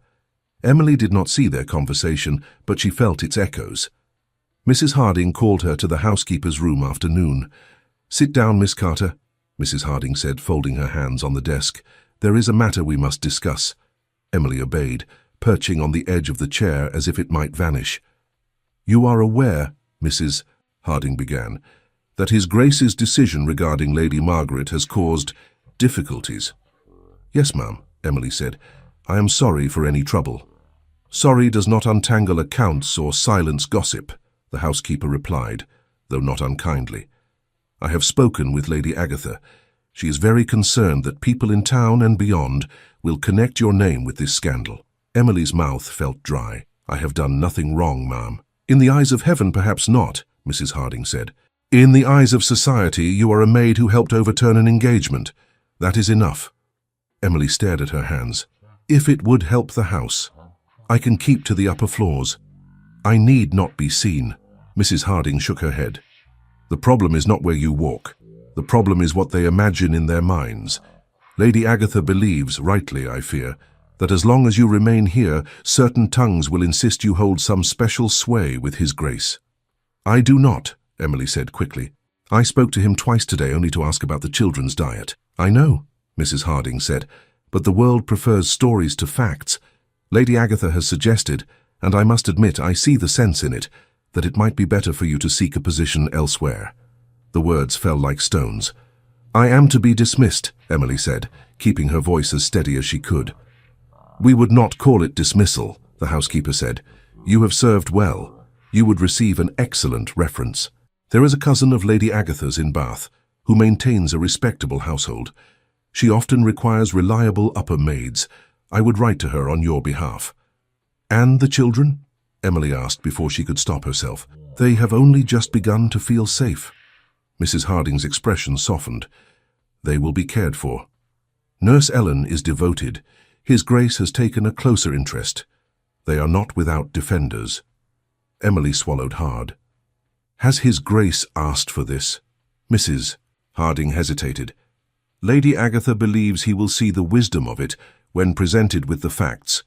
A: Emily did not see their conversation, but she felt its echoes. Mrs. Harding called her to the housekeeper's room after noon. "Sit down, Miss Carter," Mrs. Harding said, folding her hands on the desk. "There is a matter we must discuss." Emily obeyed, perching on the edge of the chair as if it might vanish. "You are aware," Mrs. Harding began, "that His Grace's decision regarding Lady Margaret has caused difficulties." "Yes, ma'am," Emily said. "I am sorry for any trouble." "Sorry does not untangle accounts or silence gossip," the housekeeper replied, though not unkindly. "I have spoken with Lady Agatha. She is very concerned that people in town and beyond will connect your name with this scandal." Emily's mouth felt dry. "I have done nothing wrong, ma'am." "In the eyes of heaven, perhaps not," Mrs. Harding said. "In the eyes of society, you are a maid who helped overturn an engagement. That is enough." Emily stared at her hands. "If it would help the house, I can keep to the upper floors. I need not be seen." Mrs. Harding shook her head. "The problem is not where you walk. The problem is what they imagine in their minds. Lady Agatha believes, rightly I fear, that as long as you remain here, certain tongues will insist you hold some special sway with His Grace." "I do not," Emily said quickly. "I spoke to him twice today only to ask about the children's diet." "I know," Mrs. Harding said, "but the world prefers stories to facts. Lady Agatha has suggested, and I must admit I see the sense in it, that it might be better for you to seek a position elsewhere." The words fell like stones. "I am to be dismissed," Emily said, keeping her voice as steady as she could. "We would not call it dismissal," the housekeeper said. "You have served well. You would receive an excellent reference. There is a cousin of Lady Agatha's in Bath, who maintains a respectable household. She often requires reliable upper maids. I would write to her on your behalf." "And the children?" Emily asked before she could stop herself. "They have only just begun to feel safe." Mrs. Harding's expression softened. "They will be cared for. Nurse Ellen is devoted. His Grace has taken a closer interest. They are not without defenders." Emily swallowed hard. "Has His Grace asked for this?" Mrs. Harding hesitated. "Lady Agatha believes he will see the wisdom of it when presented with the facts.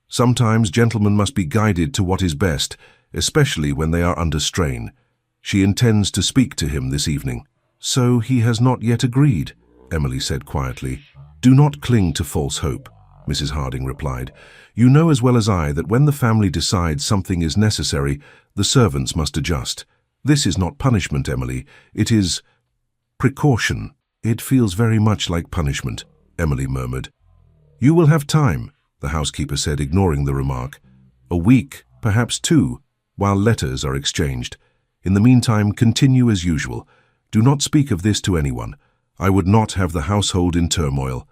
A: Sometimes gentlemen must be guided to what is best, especially when they are under strain. She intends to speak to him this evening." "So he has not yet agreed," Emily said quietly. "Do not cling to false hope," Mrs. Harding replied. "You know as well as I that when the family decides something is necessary, the servants must adjust. This is not punishment, Emily. It is precaution." "It feels very much like punishment," Emily murmured. "You will have time," the housekeeper said, ignoring the remark. "A week, perhaps 2, while letters are exchanged. In the meantime, continue as usual. Do not speak of this to anyone. I would not have the household in turmoil."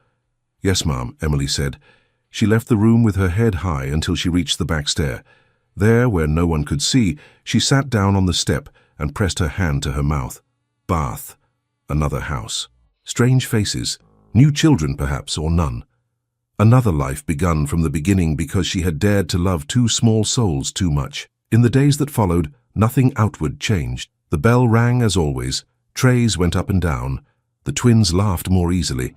A: "Yes, ma'am," Emily said. She left the room with her head high until she reached the back stair. There, where no one could see, she sat down on the step and pressed her hand to her mouth. Bath. Another house. Strange faces. New children, perhaps, or none. Another life begun from the beginning because she had dared to love 2 small souls too much. In the days that followed, nothing outward changed. The bell rang as always. Trays went up and down. The twins laughed more easily.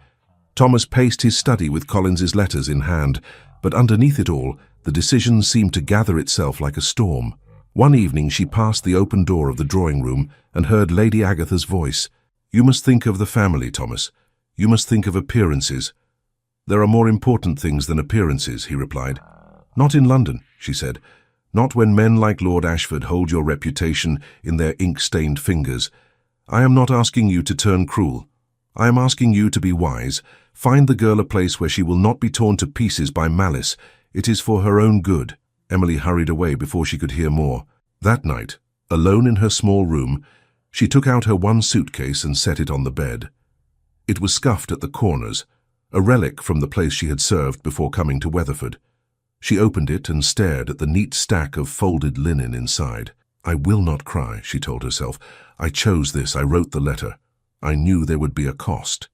A: Thomas paced his study with Collins's letters in hand, but underneath it all, the decision seemed to gather itself like a storm. One evening she passed the open door of the drawing-room and heard Lady Agatha's voice. "You must think of the family, Thomas. You must think of appearances." "There are more important things than appearances," he replied. "Not in London," she said. "Not when men like Lord Ashford hold your reputation in their ink-stained fingers. I am not asking you to turn cruel. I am asking you to be wise. Find the girl a place where she will not be torn to pieces by malice. It is for her own good." Emily hurried away before she could hear more. That night, alone in her small room, she took out her one suitcase and set it on the bed. It was scuffed at the corners, a relic from the place she had served before coming to Weatherford. She opened it and stared at the neat stack of folded linen inside. I will not cry, she told herself. I chose this, I wrote the letter. I knew there would be a cost.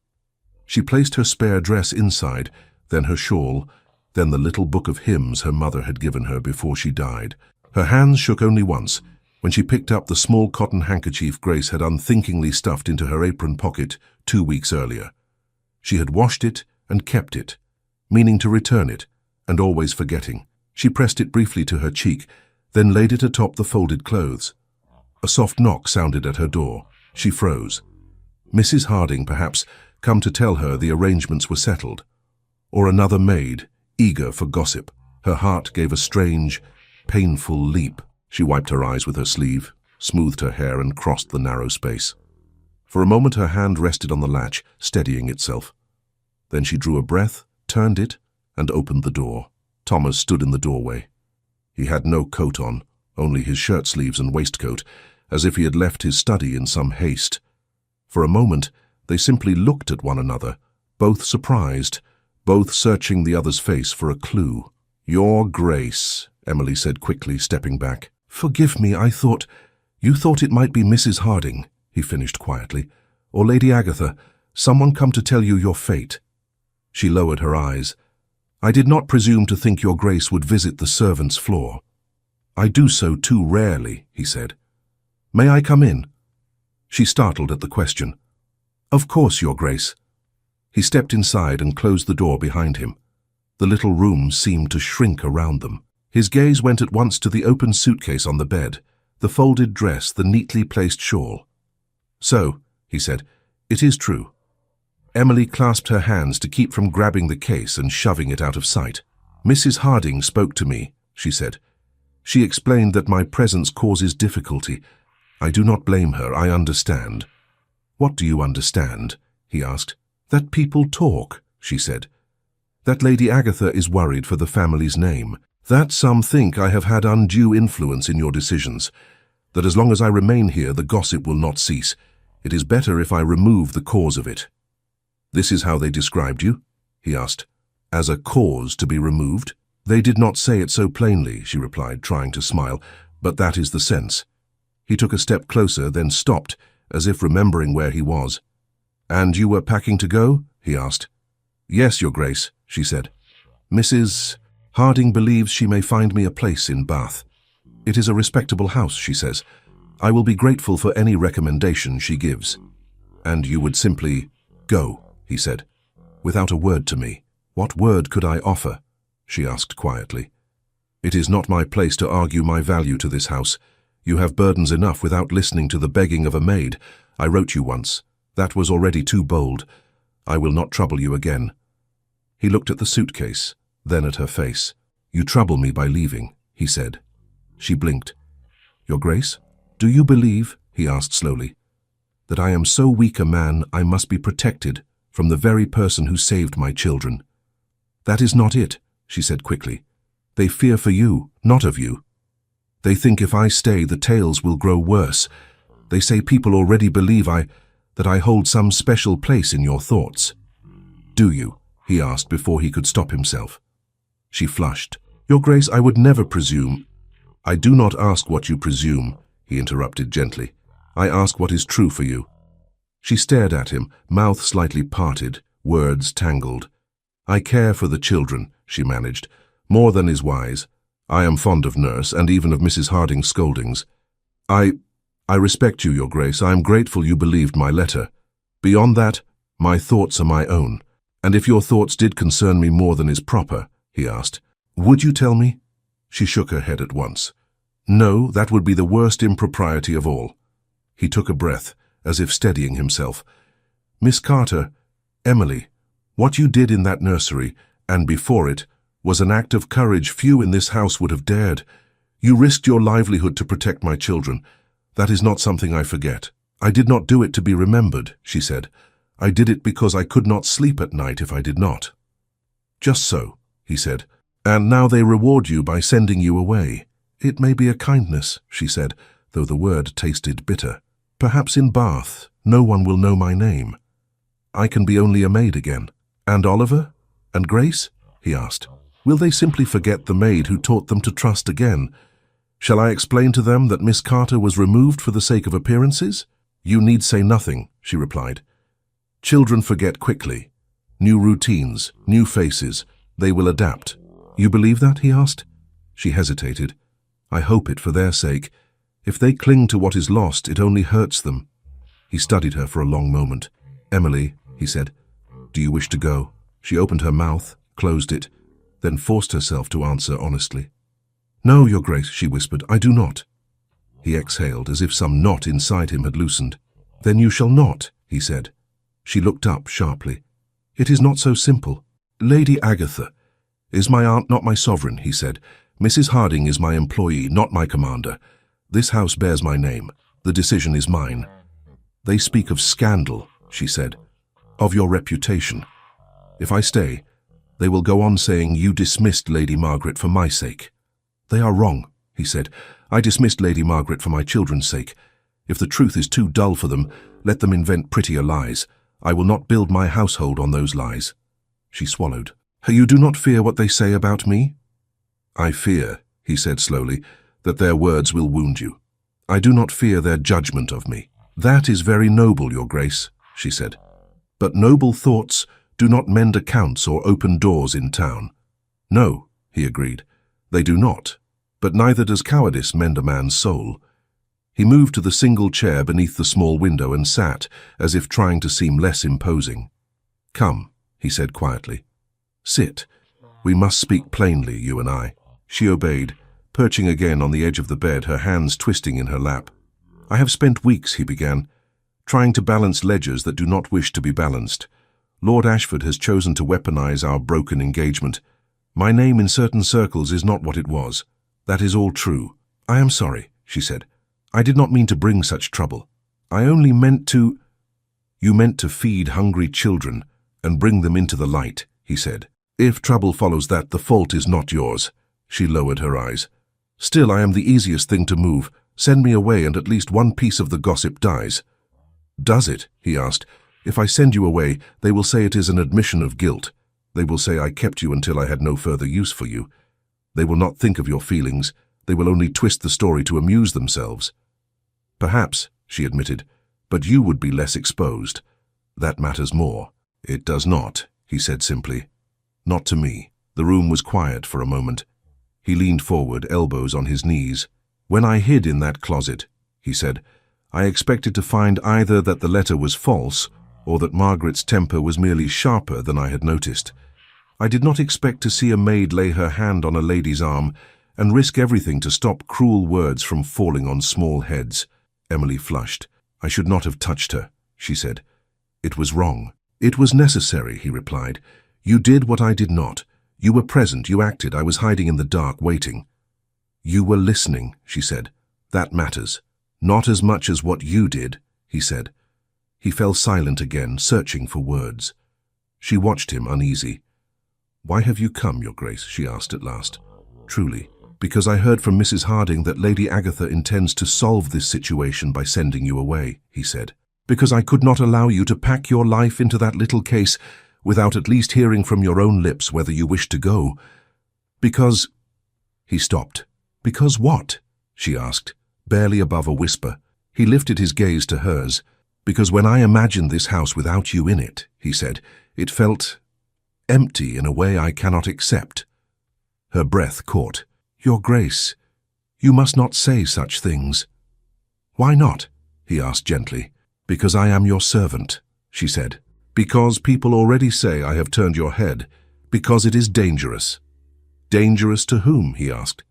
A: She placed her spare dress inside, then her shawl, then the little book of hymns her mother had given her before she died. Her hands shook only once, when she picked up the small cotton handkerchief Grace had unthinkingly stuffed into her apron pocket 2 weeks earlier. She had washed it and kept it, meaning to return it, and always forgetting. She pressed it briefly to her cheek, then laid it atop the folded clothes. A soft knock sounded at her door. She froze. Mrs. Harding, perhaps, come to tell her the arrangements were settled. Or another maid, eager for gossip. Her heart gave a strange, painful leap. She wiped her eyes with her sleeve, smoothed her hair, and crossed the narrow space. For a moment her hand rested on the latch, steadying itself. Then she drew a breath, turned it, and opened the door. Thomas stood in the doorway. He had no coat on, only his shirt sleeves and waistcoat, as if he had left his study in some haste. For a moment they simply looked at one another, both surprised, both searching the other's face for a clue. "Your Grace," Emily said quickly, stepping back. "Forgive me, you thought it might be Mrs. Harding," he finished quietly, "or Lady Agatha, someone come to tell you your fate." She lowered her eyes. "I did not presume to think your Grace would visit the servants' floor. I do so too rarely," he said. "May I come in?" She startled at the question. "Of course, your Grace." He stepped inside and closed the door behind him. The little room seemed to shrink around them. His gaze went at once to the open suitcase on the bed, the folded dress, the neatly placed shawl. "So," he said, "it is true." Emily clasped her hands to keep from grabbing the case and shoving it out of sight. "Mrs. Harding spoke to me," she said. "She explained that my presence causes difficulty. I do not blame her, I understand." "What do you understand?" he asked. "That people talk," she said. "That Lady Agatha is worried for the family's name. That some think I have had undue influence in your decisions. That as long as I remain here, the gossip will not cease. It is better if I remove the cause of it." "This is how they described you?" he asked. "As a cause to be removed?" "They did not say it so plainly," she replied, trying to smile, "but that is the sense." He took a step closer, then stopped, as if remembering where he was. "And you were packing to go?" he asked. "Yes, Your Grace," she said. "Mrs. Harding believes she may find me a place in Bath. It is a respectable house, she says. I will be grateful for any recommendation she gives." "And you would simply go," he said, "without a word to me." "What word could I offer?" she asked quietly. "It is not my place to argue my value to this house. You have burdens enough without listening to the begging of a maid. I wrote you once. That was already too bold. I will not trouble you again." He looked at the suitcase, then at her face. "You trouble me by leaving," he said. She blinked. "Your Grace, do you believe," he asked slowly, "that I am so weak a man I must be protected from the very person who saved my children?" "That is not it," she said quickly. "They fear for you, not of you. They think if I stay, the tales will grow worse. They say people already believe that I hold some special place in your thoughts." "Do you?" he asked before he could stop himself. She flushed. "Your Grace, I would never presume." "I do not ask what you presume," he interrupted gently. "I ask what is true for you." She stared at him, mouth slightly parted, words tangled. "I care for the children," she managed, "more than is wise. I am fond of Nurse, and even of Mrs. Harding's scoldings. I respect you, Your Grace. I am grateful you believed my letter. Beyond that, my thoughts are my own. And if your thoughts did concern me more than is proper," he asked, "would you tell me?" She shook her head at once. "No, that would be the worst impropriety of all." He took a breath, as if steadying himself. "Miss Carter, Emily, what you did in that nursery, and before it, was an act of courage few in this house would have dared. You risked your livelihood to protect my children. That is not something I forget." "I did not do it to be remembered," she said. "I did it because I could not sleep at night if I did not." "Just so," he said. "And now they reward you by sending you away." "It may be a kindness," she said, though the word tasted bitter. "Perhaps in Bath no one will know my name. I can be only a maid again." "And Oliver? And Grace?" he asked. Will they simply forget the maid who taught them to trust again? Shall I explain to them that Miss Carter was removed for the sake of appearances? You need say nothing, she replied. Children forget quickly. New routines, new faces, they will adapt. You believe that? He asked. She hesitated. I hope it for their sake. If they cling to what is lost, it only hurts them. He studied her for a long moment. Emily, he said, do you wish to go? She opened her mouth, closed it, then forced herself to answer honestly. No, Your Grace, she whispered, I do not. He exhaled as if some knot inside him had loosened. Then you shall not, he said. She looked up sharply. It is not so simple. Lady Agatha. Is my aunt not my sovereign, he said. Mrs. Harding is my employee, not my commander. This house bears my name. The decision is mine. They speak of scandal, she said, of your reputation. If I stay, they will go on saying you dismissed Lady Margaret for my sake. They are wrong, he said. I dismissed Lady Margaret for my children's sake. If the truth is too dull for them, let them invent prettier lies. I will not build my household on those lies. She swallowed. You do not fear what they say about me? I fear, he said slowly, that their words will wound you. I do not fear their judgment of me. That is very noble, Your Grace, she said. But noble thoughts do not mend accounts or open doors in town. No, he agreed, they do not. But neither does cowardice mend a man's soul. He moved to the single chair beneath the small window and sat, as if trying to seem less imposing. Come, he said quietly. Sit. We must speak plainly, you and I. She obeyed, perching again on the edge of the bed, her hands twisting in her lap. I have spent weeks, he began, trying to balance ledgers that do not wish to be balanced. Lord Ashford has chosen to weaponize our broken engagement. My name in certain circles is not what it was. That is all true. I am sorry, she said. I did not mean to bring such trouble. I only meant to— You meant to feed hungry children and bring them into the light, he said. If trouble follows that, the fault is not yours. She lowered her eyes. Still, I am the easiest thing to move. Send me away and at least one piece of the gossip dies. Does it? He asked. If I send you away, they will say it is an admission of guilt. They will say I kept you until I had no further use for you. They will not think of your feelings. They will only twist the story to amuse themselves. Perhaps, she admitted, but you would be less exposed. That matters more. It does not, he said simply. Not to me. The room was quiet for a moment. He leaned forward, elbows on his knees. When I hid in that closet, he said, I expected to find either that the letter was false or that Margaret's temper was merely sharper than I had noticed. I did not expect to see a maid lay her hand on a lady's arm and risk everything to stop cruel words from falling on small heads. Emily flushed. I should not have touched her, she said. It was wrong. It was necessary, he replied. You did what I did not. You were present, you acted. I was hiding in the dark, waiting. You were listening, she said. That matters. Not as much as what you did, he said. He fell silent again, searching for words. She watched him, uneasy. Why have you come, Your Grace? She asked at last. Truly, because I heard from Mrs. Harding that Lady Agatha intends to solve this situation by sending you away, he said. Because I could not allow you to pack your life into that little case without at least hearing from your own lips whether you wished to go. Because— He stopped. Because what? She asked, barely above a whisper. He lifted his gaze to hers. Because when I imagined this house without you in it, he said, it felt empty in a way I cannot accept. Her breath caught. Your Grace, you must not say such things. Why not? He asked gently. Because I am your servant, she said. Because people already say I have turned your head. Because it is dangerous. Dangerous to whom? He asked.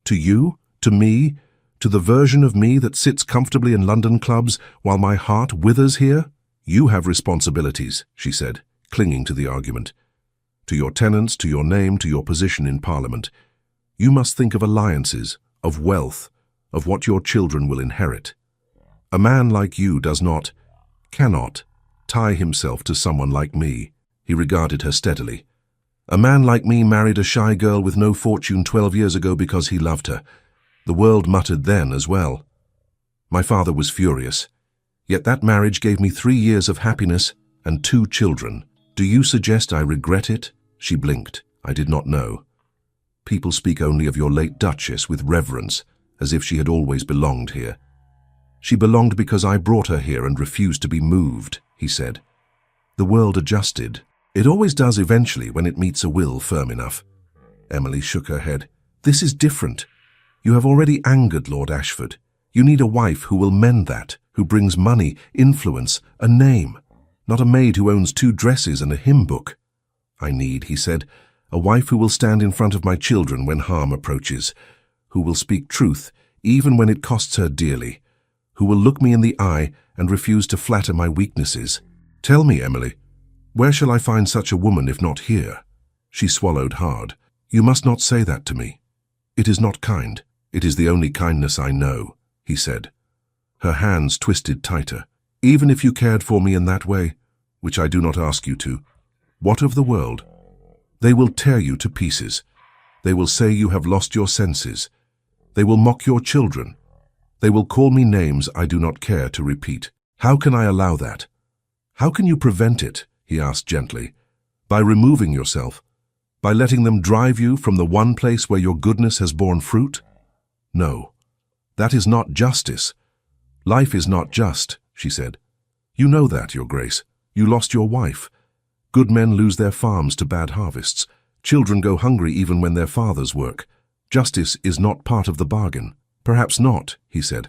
A: To you? To me? To the version of me that sits comfortably in London clubs while my heart withers here? You have responsibilities, she said, clinging to the argument. To your tenants, to your name, to your position in Parliament. You must think of alliances, of wealth, of what your children will inherit. A man like you does not, cannot, tie himself to someone like me. He regarded her steadily. A man like me married a shy girl with no fortune 12 years ago because he loved her. The world muttered then as well. My father was furious. Yet that marriage gave me 3 years of happiness and 2 children. Do you suggest I regret it? She blinked. I did not know. People speak only of your late duchess with reverence, as if she had always belonged here. She belonged because I brought her here and refused to be moved, he said. The world adjusted. It always does eventually when it meets a will firm enough. Emily shook her head. This is different. You have already angered Lord Ashford. You need a wife who will mend that, who brings money, influence, a name, not a maid who owns 2 dresses and a hymn book. I need, he said, a wife who will stand in front of my children when harm approaches, who will speak truth even when it costs her dearly, who will look me in the eye and refuse to flatter my weaknesses. Tell me, Emily, where shall I find such a woman if not here? She swallowed hard. You must not say that to me. It is not kind. It is the only kindness I know, he said. Her hands twisted tighter. Even if you cared for me in that way, which I do not ask you to, what of the world? They will tear you to pieces. They will say you have lost your senses. They will mock your children. They will call me names I do not care to repeat. How can I allow that? How can you prevent it? He asked gently. By removing yourself? By letting them drive you from the one place where your goodness has borne fruit? No, that is not justice. Life is not just, she said. You know that, Your Grace. You lost your wife. Good men lose their farms to bad harvests. Children go hungry even when their fathers work. Justice is not part of the bargain. Perhaps not, he said,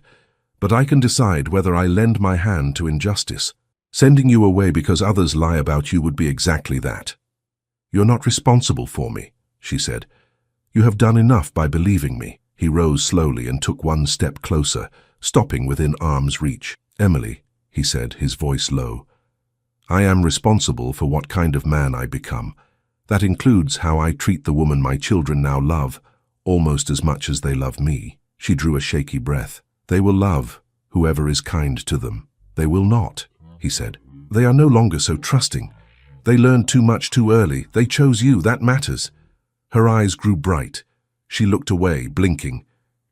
A: but I can decide whether I lend my hand to injustice. Sending you away because others lie about you would be exactly that. You're not responsible for me, she said. You have done enough by believing me. He rose slowly and took one step closer, stopping within arm's reach. Emily, he said, his voice low, I am responsible for what kind of man I become. That includes how I treat the woman my children now love, almost as much as they love me. She drew a shaky breath. They will love whoever is kind to them. They will not, he said. They are no longer so trusting. They learned too much too early. They chose you. That matters. Her eyes grew bright. She looked away, blinking.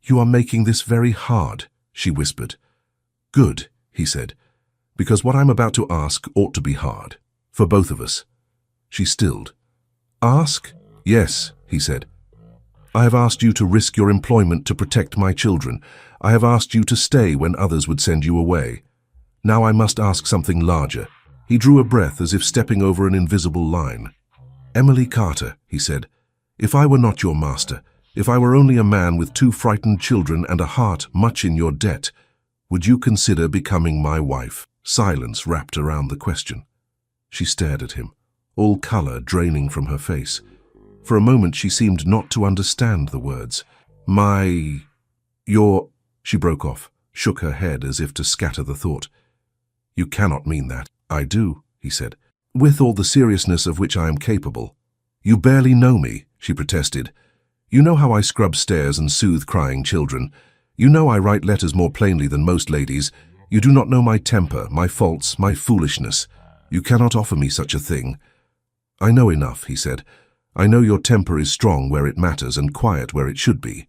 A: You are making this very hard, she whispered. Good, he said, because what I'm about to ask ought to be hard. For both of us. She stilled. Ask? Yes, he said. I have asked you to risk your employment to protect my children. I have asked you to stay when others would send you away. Now I must ask something larger. He drew a breath as if stepping over an invisible line. Emily Carter, he said, if I were not your master, if I were only a man with 2 frightened children and a heart much in your debt, would you consider becoming my wife? Silence wrapped around the question. She stared at him, all color draining from her face. For a moment she seemed not to understand the words. She broke off, shook her head as if to scatter the thought. You cannot mean that. I do, he said, with all the seriousness of which I am capable. You barely know me, she protested. You know how I scrub stairs and soothe crying children. You know I write letters more plainly than most ladies. You do not know my temper, my faults, my foolishness. You cannot offer me such a thing. I know enough, he said. I know your temper is strong where it matters and quiet where it should be.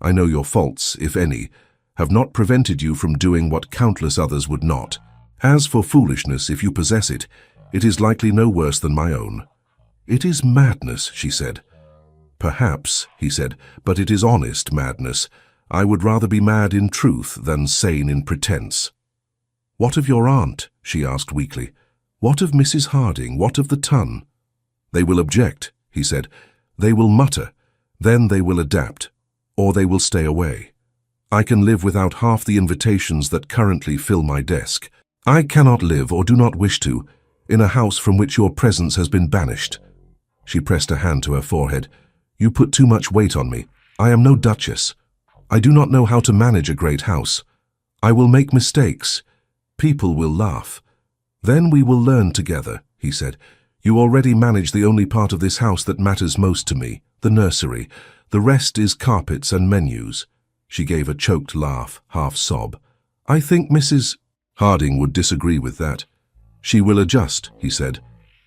A: I know your faults, if any, have not prevented you from doing what countless others would not. As for foolishness, if you possess it, it is likely no worse than my own. It is madness, she said. Perhaps, he said, but it is honest madness. I would rather be mad in truth than sane in pretense. What of your aunt? She asked weakly. What of Mrs. Harding? What of the ton? They will object, he said. They will mutter. Then they will adapt. Or they will stay away. I can live without half the invitations that currently fill my desk. I cannot live, or do not wish to, in a house from which your presence has been banished. She pressed a hand to her forehead. You put too much weight on me. I am no duchess. I do not know how to manage a great house. I will make mistakes. People will laugh. Then we will learn together, he said. You already manage the only part of this house that matters most to me, the nursery. The rest is carpets and menus. She gave a choked laugh, half sob. I think Mrs. Harding would disagree with that. She will adjust, he said,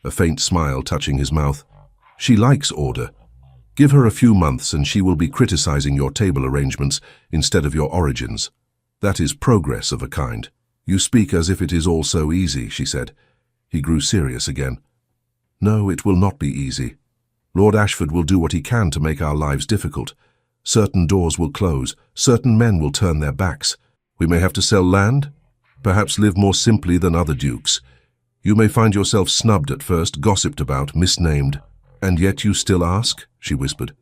A: a faint smile touching his mouth. She likes order. Give her a few months and she will be criticizing your table arrangements instead of your origins. That is progress of a kind. You speak as if it is all so easy, she said. He grew serious again. No, it will not be easy. Lord Ashford will do what he can to make our lives difficult. Certain doors will close, certain men will turn their backs. We may have to sell land, perhaps live more simply than other dukes. You may find yourself snubbed at first, gossiped about, misnamed. And yet you still ask, she whispered.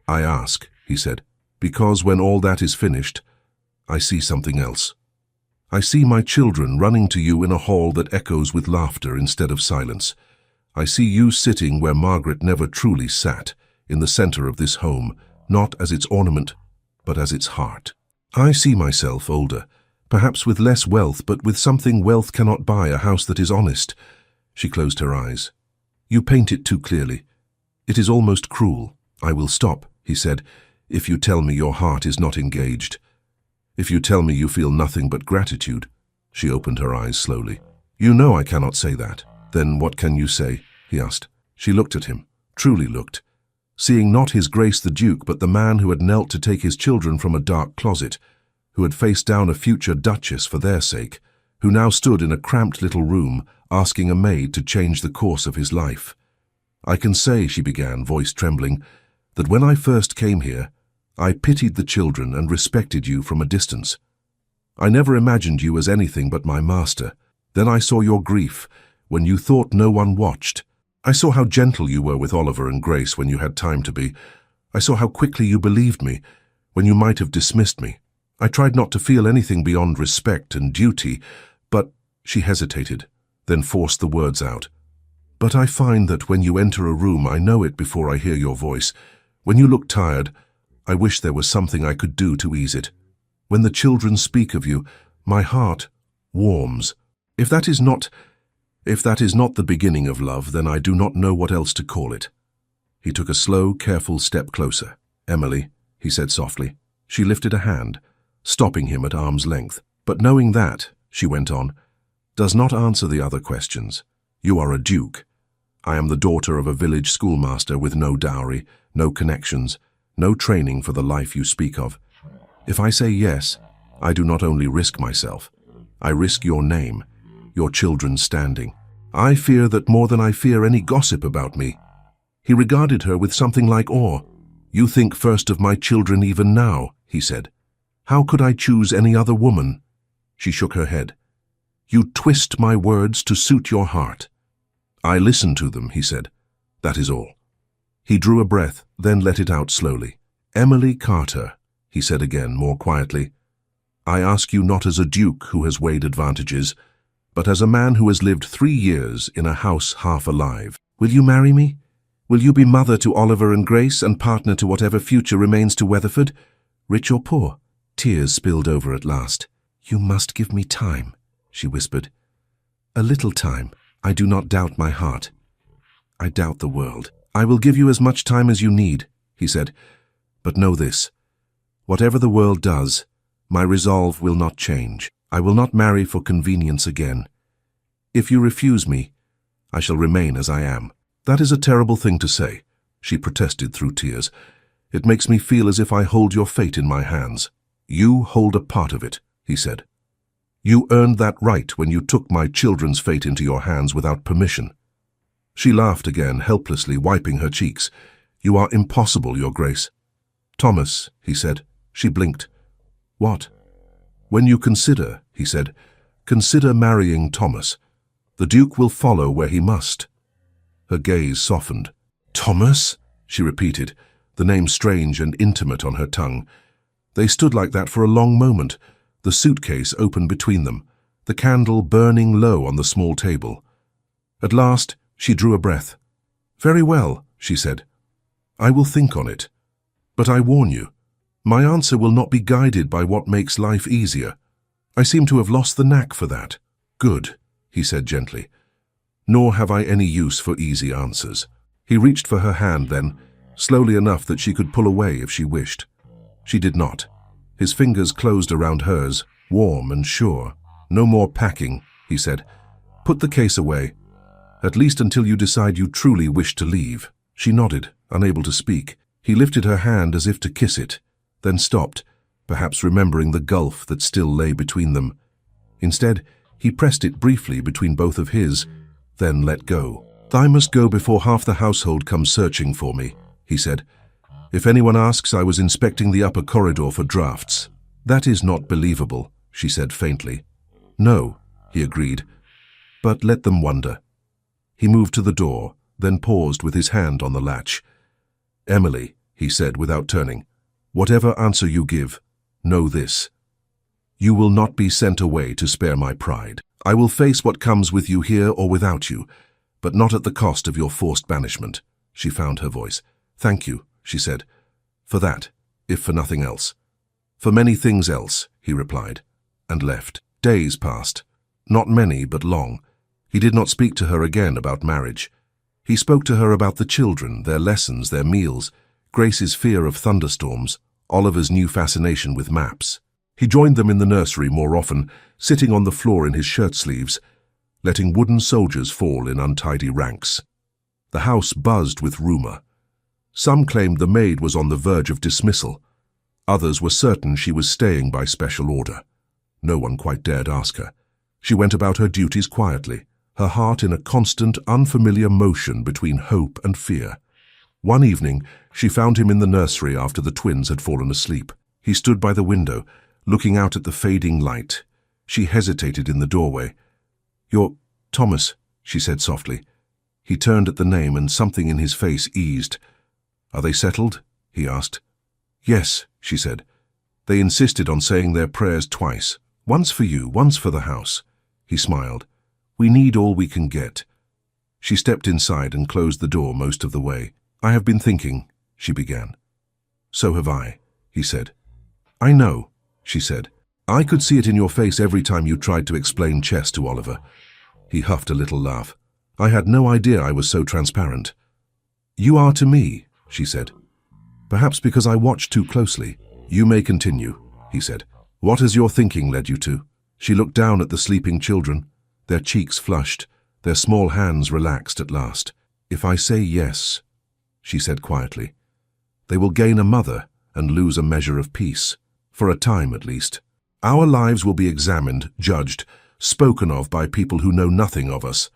A: I ask, he said, because when all that is finished, I see something else. I see my children running to you in a hall that echoes with laughter instead of silence. I see you sitting where Margaret never truly sat, in the center of this home, not as its ornament, but as its heart. I see myself older, perhaps with less wealth, but with something wealth cannot buy, a house that is honest. She closed her eyes. You paint it too clearly. It is almost cruel. I will stop, he said, if you tell me your heart is not engaged. If you tell me you feel nothing but gratitude. She opened her eyes slowly. You know I cannot say that. Then what can you say? He asked. She looked at him, truly looked, seeing not his Grace the Duke, but the man who had knelt to take his children from a dark closet, who had faced down a future duchess for their sake, who now stood in a cramped little room, asking a maid to change the course of his life. I can say, she began, voice trembling, that when I first came here, I pitied the children and respected you from a distance. I never imagined you as anything but my master. Then I saw your grief, when you thought no one watched. I saw how gentle you were with Oliver and Grace when you had time to be. I saw how quickly you believed me, when you might have dismissed me. I tried not to feel anything beyond respect and duty, but she hesitated, then forced the words out. But I find that when you enter a room, I know it before I hear your voice. When you look tired, I wish there was something I could do to ease it. When the children speak of you, my heart warms. If that is not the beginning of love, then I do not know what else to call it. He took a slow, careful step closer. Emily, he said softly. She lifted a hand, stopping him at arm's length. But knowing that, she went on, does not answer the other questions. You are a duke. I am the daughter of a village schoolmaster with no dowry, no connections, no training for the life you speak of. If I say yes, I do not only risk myself, I risk your name, your children's standing. I fear that more than I fear any gossip about me. He regarded her with something like awe. You think first of my children even now, he said. How could I choose any other woman? She shook her head. You twist my words to suit your heart. I listen to them, he said. That is all. He drew a breath, then let it out slowly. Emily Carter, he said again, more quietly. I ask you not as a duke who has weighed advantages, but as a man who has lived 3 years in a house half alive. Will you marry me? Will you be mother to Oliver and Grace and partner to whatever future remains to Weatherford? Rich or poor? Tears spilled over at last. You must give me time, she whispered. A little time. I do not doubt my heart. I doubt the world. I will give you as much time as you need, he said. But know this. Whatever the world does, my resolve will not change. I will not marry for convenience again. If you refuse me, I shall remain as I am. That is a terrible thing to say, she protested through tears. It makes me feel as if I hold your fate in my hands. You hold a part of it, he said. You earned that right when you took my children's fate into your hands without permission. She laughed again, helplessly, wiping her cheeks. You are impossible, Your Grace. Thomas, he said. She blinked. What? When you consider, he said, consider marrying Thomas. The Duke will follow where he must. Her gaze softened. Thomas? She repeated, the name strange and intimate on her tongue. They stood like that for a long moment, the suitcase open between them, the candle burning low on the small table. At last, she drew a breath. Very well, she said. I will think on it. But I warn you, my answer will not be guided by what makes life easier. I seem to have lost the knack for that. Good, he said gently. Nor have I any use for easy answers. He reached for her hand then, slowly enough that she could pull away if she wished. She did not. His fingers closed around hers, warm and sure. No more packing, he said. Put the case away, at least until you decide you truly wish to leave. She nodded, unable to speak. He lifted her hand as if to kiss it, then stopped, perhaps remembering the gulf that still lay between them. Instead, he pressed it briefly between both of his, then let go. "I must go before half the household comes searching for me," he said. "If anyone asks, I was inspecting the upper corridor for drafts." "That is not believable," she said faintly. "No," he agreed, "but let them wonder." He moved to the door, then paused with his hand on the latch. "Emily," he said without turning, "whatever answer you give, know this. You will not be sent away to spare my pride. I will face what comes with you here or without you, but not at the cost of your forced banishment." She found her voice. "Thank you," she said, "for that, if for nothing else." "For many things else," he replied, and left. Days passed. Not many, but long. He did not speak to her again about marriage. He spoke to her about the children, their lessons, their meals, Grace's fear of thunderstorms, Oliver's new fascination with maps. He joined them in the nursery more often, sitting on the floor in his shirt sleeves, letting wooden soldiers fall in untidy ranks. The house buzzed with rumor. Some claimed the maid was on the verge of dismissal. Others were certain she was staying by special order. No one quite dared ask her. She went about her duties quietly, her heart in a constant, unfamiliar motion between hope and fear. One evening, she found him in the nursery after the twins had fallen asleep. He stood by the window, looking out at the fading light. She hesitated in the doorway. "You're Thomas," she said softly. He turned at the name and something in his face eased. "Are they settled?" he asked. "Yes," she said. "They insisted on saying their prayers twice. Once for you, once for the house." He smiled. "We need all we can get." She stepped inside and closed the door most of the way. "I have been thinking," she began. "So have I," he said. "I know," she said. "I could see it in your face every time you tried to explain chess to Oliver." He huffed a little laugh. "I had no idea I was so transparent." "You are to me," she said. "Perhaps because I watched too closely." "You may continue," he said. "What has your thinking led you to?" She looked down at the sleeping children, their cheeks flushed, their small hands relaxed at last. "If I say yes," she said quietly, "they will gain a mother and lose a measure of peace, for a time at least. Our lives will be examined, judged, spoken of by people who know nothing of us."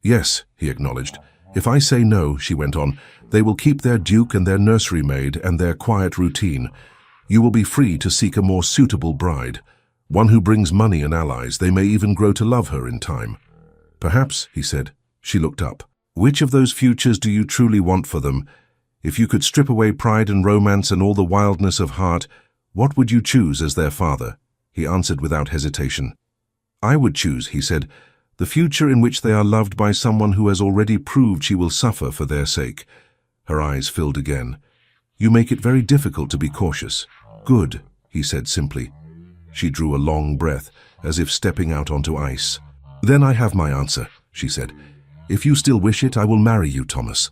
A: "Yes," he acknowledged. "If I say no," she went on, "they will keep their duke and their nursery maid and their quiet routine. You will be free to seek a more suitable bride, one who brings money and allies. They may even grow to love her in time." "Perhaps," he said. She looked up. "Which of those futures do you truly want for them? If you could strip away pride and romance and all the wildness of heart, what would you choose as their father?" He answered without hesitation. "I would choose," he said, "the future in which they are loved by someone who has already proved she will suffer for their sake." Her eyes filled again. "You make it very difficult to be cautious." "Good," he said simply. She drew a long breath, as if stepping out onto ice. "Then I have my answer," she said. "If you still wish it, I will marry you, Thomas."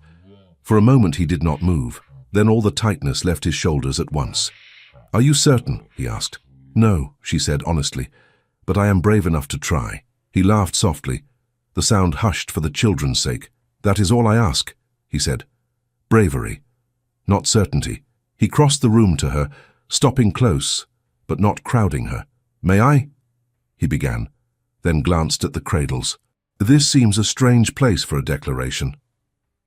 A: For a moment he did not move. Then all the tightness left his shoulders at once. "Are you certain?" he asked. "No," she said honestly, "but I am brave enough to try." He laughed softly. The sound hushed for the children's sake. "That is all I ask," he said. "Bravery, not certainty." He crossed the room to her, stopping close, but not crowding her. "May I?" he began, then glanced at the cradles. "This seems a strange place for a declaration."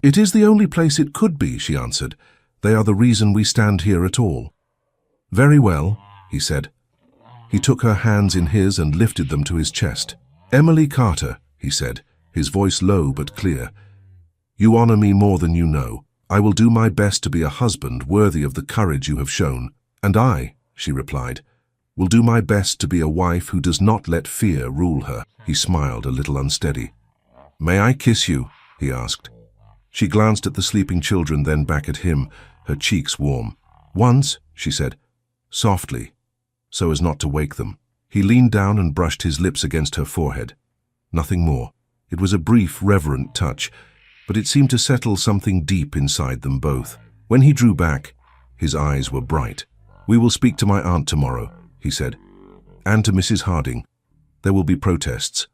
A: "It is the only place it could be," she answered. "They are the reason we stand here at all." "Very well," he said. He took her hands in his and lifted them to his chest. "Emily Carter," he said, his voice low but clear, "you honor me more than you know. I will do my best to be a husband worthy of the courage you have shown." "And I," she replied, "will do my best to be a wife who does not let fear rule her." He smiled, a little unsteady. "May I kiss you?" he asked. She glanced at the sleeping children, then back at him, her cheeks warm. "Once," she said, softly, so as not to wake them. He leaned down and brushed his lips against her forehead. Nothing more. It was a brief, reverent touch, but it seemed to settle something deep inside them both. When he drew back, his eyes were bright. "We will speak to my aunt tomorrow," he said, "and to Mrs. Harding. There will be protests.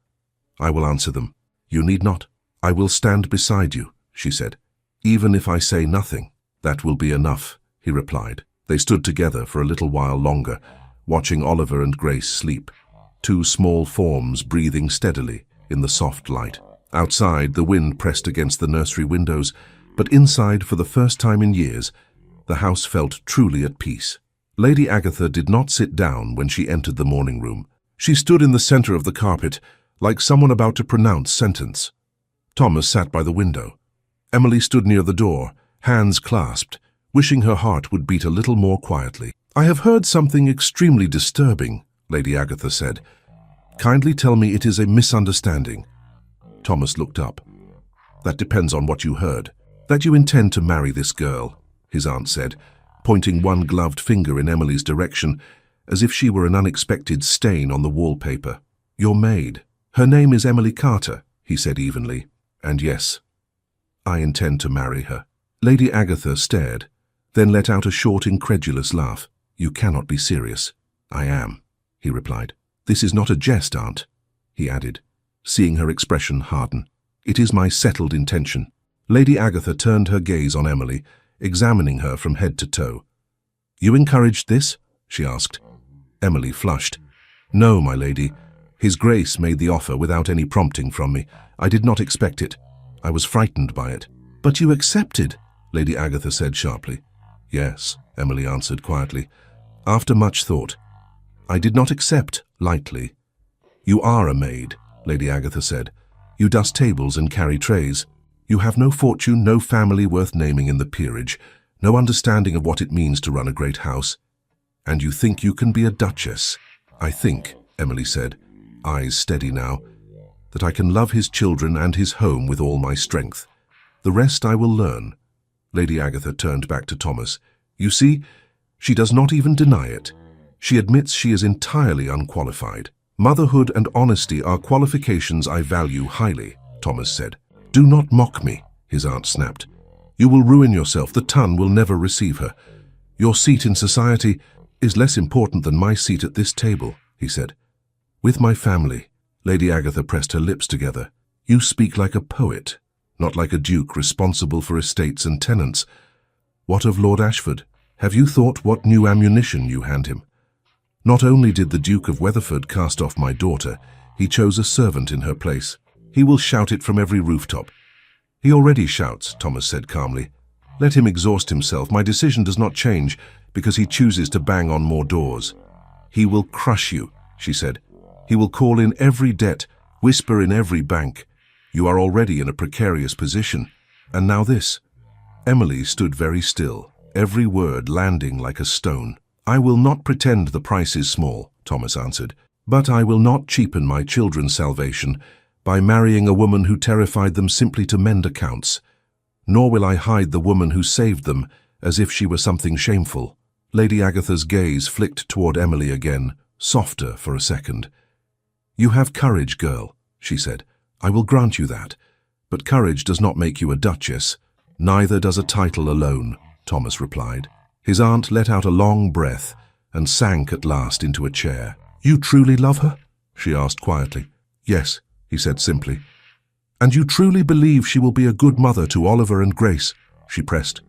A: I will answer them. You need not. I will stand beside you," she said. "Even if I say nothing." "That will be enough," he replied. They stood together for a little while longer, watching Oliver and Grace sleep, two small forms breathing steadily in the soft light. Outside, the wind pressed against the nursery windows, but inside, for the first time in years, the house felt truly at peace. Lady Agatha did not sit down when she entered the morning room. She stood in the center of the carpet, like someone about to pronounce sentence. Thomas sat by the window. Emily stood near the door, hands clasped, wishing her heart would beat a little more quietly. "I have heard something extremely disturbing," Lady Agatha said. "Kindly tell me it is a misunderstanding." Thomas looked up. "That depends on what you heard. That you intend to marry this girl," his aunt said, pointing one gloved finger in Emily's direction, as if she were an unexpected stain on the wallpaper. "Your maid. Her name is Emily Carter," he said evenly. "And yes, I intend to marry her." Lady Agatha stared, then let out a short, incredulous laugh. "You cannot be serious." "I am," he replied. "This is not a jest, aunt," he added, seeing her expression harden. "It is my settled intention." Lady Agatha turned her gaze on Emily, examining her from head to toe. "You encouraged this?" she asked. Emily flushed. "No, my lady. His Grace made the offer without any prompting from me. I did not expect it. I was frightened by it." "But you accepted," Lady Agatha said sharply. "Yes," Emily answered quietly, "after much thought. I did not accept lightly." "You are a maid," Lady Agatha said. "You dust tables and carry trays. You have no fortune, no family worth naming in the peerage, no understanding of what it means to run a great house. And you think you can be a duchess." "I think," Emily said, eyes steady now, "that I can love his children and his home with all my strength. The rest I will learn." Lady Agatha turned back to Thomas. "You see, she does not even deny it. She admits she is entirely unqualified." "Motherhood and honesty are qualifications I value highly," Thomas said. "Do not mock me," his aunt snapped. "You will ruin yourself. The ton will never receive her. Your seat in society is less important than my seat at this table," he said. "With my family." Lady Agatha pressed her lips together. "You speak like a poet, not like a duke responsible for estates and tenants. What of Lord Ashford? Have you thought what new ammunition you hand him? Not only did the Duke of Weatherford cast off my daughter, he chose a servant in her place. He will shout it from every rooftop." "He already shouts," Thomas said calmly. "Let him exhaust himself. My decision does not change because he chooses to bang on more doors." "He will crush you," she said. "He will call in every debt, whisper in every bank. You are already in a precarious position. And now this." Emily stood very still, every word landing like a stone. "I will not pretend the price is small," Thomas answered, "but I will not cheapen my children's salvation by marrying a woman who terrified them simply to mend accounts. Nor will I hide the woman who saved them as if she were something shameful." Lady Agatha's gaze flicked toward Emily again, softer for a second. "You have courage, girl," she said. "I will grant you that. But courage does not make you a duchess. Neither does a title alone," Thomas replied. His aunt let out a long breath and sank at last into a chair. "You truly love her?" she asked quietly. "Yes," he said simply. "And you truly believe she will be a good mother to Oliver and Grace?" she pressed.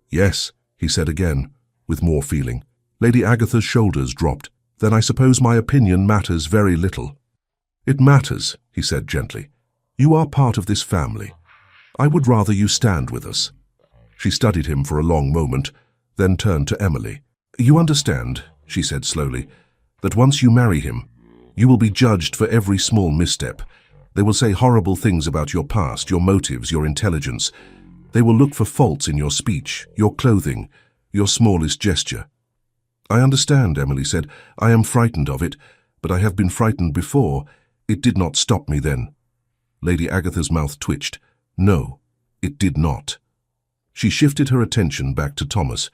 A: "Yes," he said again, with more feeling. Lady Agatha's shoulders dropped. "Then I suppose my opinion matters very little." "It matters," he said gently. "You are part of this family. I would rather you stand with us." She studied him for a long moment, then turned to Emily. "You understand," she said slowly, "that once you marry him, you will be judged for every small misstep. They will say horrible things about your past, your motives, your intelligence. They will look for faults in your speech, your clothing, your smallest gesture." "I understand," Emily said. "I am frightened of it, but I have been frightened before. It did not stop me then." Lady Agatha's mouth twitched. "No, it did not." She shifted her attention back to Thomas.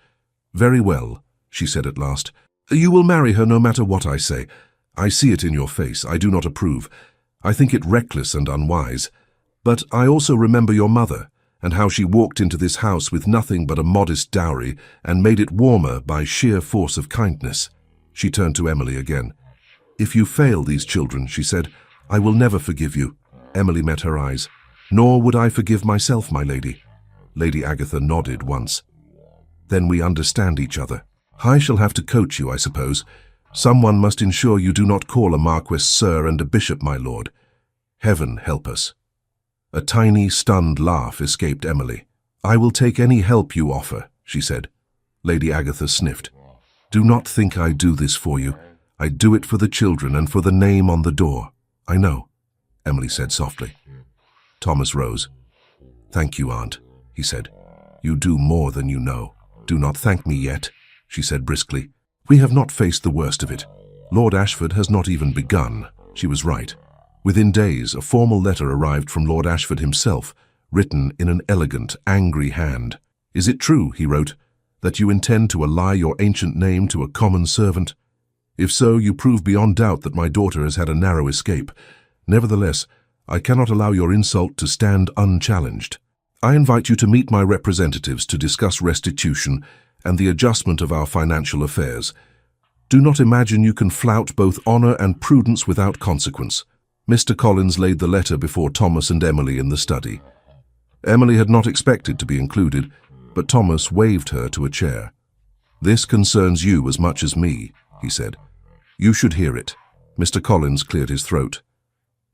A: "Very well," she said at last. "You will marry her no matter what I say. I see it in your face. I do not approve. I think it reckless and unwise. But I also remember your mother, and how she walked into this house with nothing but a modest dowry and made it warmer by sheer force of kindness." She turned to Emily again. "If you fail these children," she said, "I will never forgive you." Emily met her eyes. "Nor would I forgive myself, my lady." Lady Agatha nodded once. "Then we understand each other. I shall have to coach you, I suppose. Someone must ensure you do not call a marquess sir and a bishop my lord. Heaven help us." A tiny, stunned laugh escaped Emily. "I will take any help you offer," she said. Lady Agatha sniffed. "Do not think I do this for you. I do it for the children and for the name on the door." "I know," Emily said softly. Thomas rose. "Thank you, Aunt," he said. "You do more than you know." "Do not thank me yet," she said briskly. "We have not faced the worst of it. Lord Ashford has not even begun." She was right. Within days, a formal letter arrived from Lord Ashford himself, written in an elegant, angry hand. "Is it true," he wrote, "that you intend to ally your ancient name to a common servant? If so, you prove beyond doubt that my daughter has had a narrow escape. Nevertheless, I cannot allow your insult to stand unchallenged. I invite you to meet my representatives to discuss restitution and the adjustment of our financial affairs. Do not imagine you can flout both honor and prudence without consequence." Mr. Collins laid the letter before Thomas and Emily in the study. Emily had not expected to be included, but Thomas waved her to a chair. "This concerns you as much as me," he said. "You should hear it." Mr. Collins cleared his throat.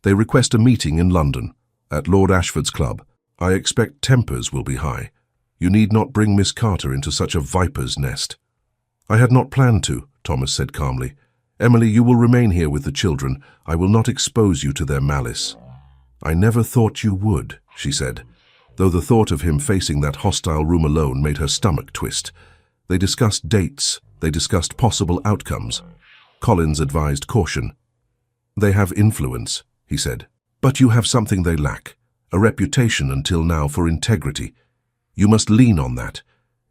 A: "They request a meeting in London, at Lord Ashford's club. I expect tempers will be high. You need not bring Miss Carter into such a viper's nest." "I had not planned to," Thomas said calmly. "Emily, you will remain here with the children. I will not expose you to their malice." "I never thought you would," she said, though the thought of him facing that hostile room alone made her stomach twist. They discussed dates. They discussed possible outcomes. Collins advised caution. "They have influence," he said. "But you have something they lack, a reputation until now for integrity. You must lean on that.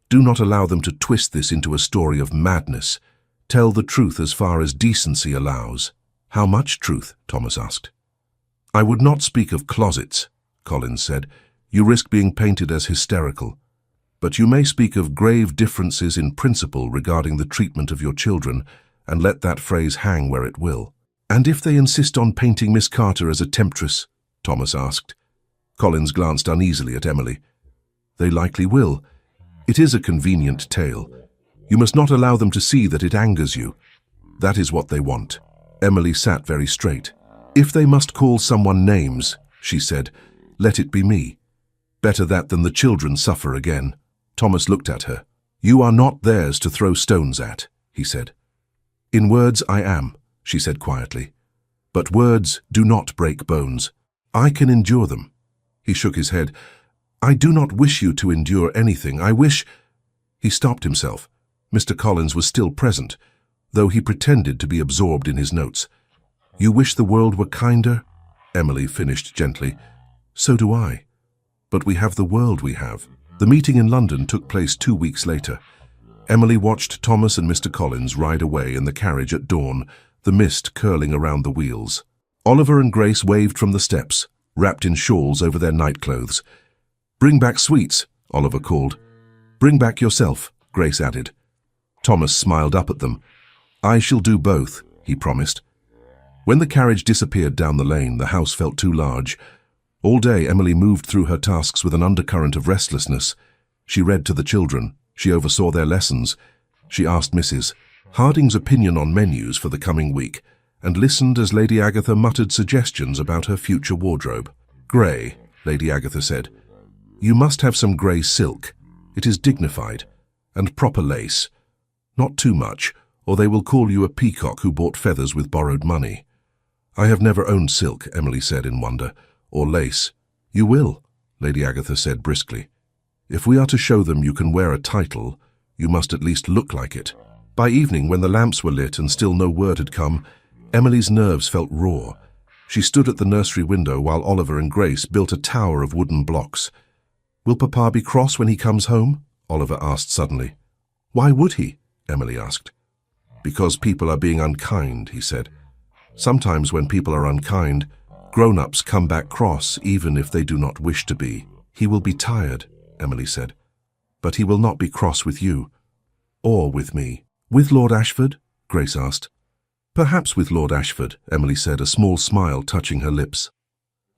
A: Do not allow them to twist this into a story of madness. Tell the truth as far as decency allows." "How much truth?" Thomas asked. "I would not speak of closets," Collins said. "You risk being painted as hysterical. But you may speak of grave differences in principle regarding the treatment of your children, and let that phrase hang where it will." "And if they insist on painting Miss Carter as a temptress?" Thomas asked. Collins glanced uneasily at Emily. "They likely will. It is a convenient tale. You must not allow them to see that it angers you. That is what they want." Emily sat very straight. "If they must call someone names," she said, "let it be me. Better that than the children suffer again." Thomas looked at her. "You are not theirs to throw stones at," he said. "In words I am," she said quietly. "But words do not break bones. I can endure them." He shook his head. "I do not wish you to endure anything. I wish—" He stopped himself. Mr. Collins was still present, though he pretended to be absorbed in his notes. "You wish the world were kinder?" Emily finished gently. "So do I. But we have the world we have." The meeting in London took place 2 weeks later. Emily watched Thomas and Mr. Collins ride away in the carriage at dawn, the mist curling around the wheels. Oliver and Grace waved from the steps, wrapped in shawls over their nightclothes. "Bring back sweets," Oliver called. "Bring back yourself," Grace added. Thomas smiled up at them. "I shall do both," he promised. When the carriage disappeared down the lane, the house felt too large. All day Emily moved through her tasks with an undercurrent of restlessness. She read to the children. She oversaw their lessons. She asked Mrs. Harding's opinion on menus for the coming week, and listened as Lady Agatha muttered suggestions about her future wardrobe. "Grey," Lady Agatha said. "You must have some grey silk. It is dignified. And proper lace. Not too much, or they will call you a peacock who bought feathers with borrowed money." "I have never owned silk," Emily said in wonder, "or lace." "You will," Lady Agatha said briskly. "If we are to show them you can wear a title, you must at least look like it." By evening, when the lamps were lit and still no word had come, Emily's nerves felt raw. She stood at the nursery window while Oliver and Grace built a tower of wooden blocks. "Will Papa be cross when he comes home?" Oliver asked suddenly. "Why would he?" Emily asked. "Because people are being unkind," he said. "Sometimes when people are unkind, grown-ups come back cross even if they do not wish to be." "He will be tired," Emily said. "But he will not be cross with you. Or with me." "With Lord Ashford?" Grace asked. "Perhaps with Lord Ashford," Emily said, a small smile touching her lips.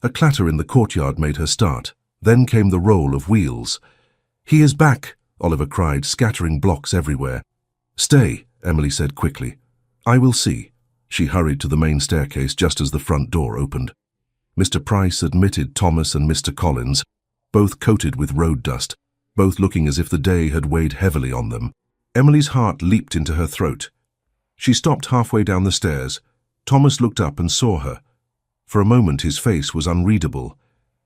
A: A clatter in the courtyard made her start. Then came the roll of wheels. "He is back!" Oliver cried, scattering blocks everywhere. "Stay," Emily said quickly. "I will see." She hurried to the main staircase just as the front door opened. Mr. Price admitted Thomas and Mr. Collins, both coated with road dust, both looking as if the day had weighed heavily on them. Emily's heart leaped into her throat. She stopped halfway down the stairs. Thomas looked up and saw her. For a moment his face was unreadable.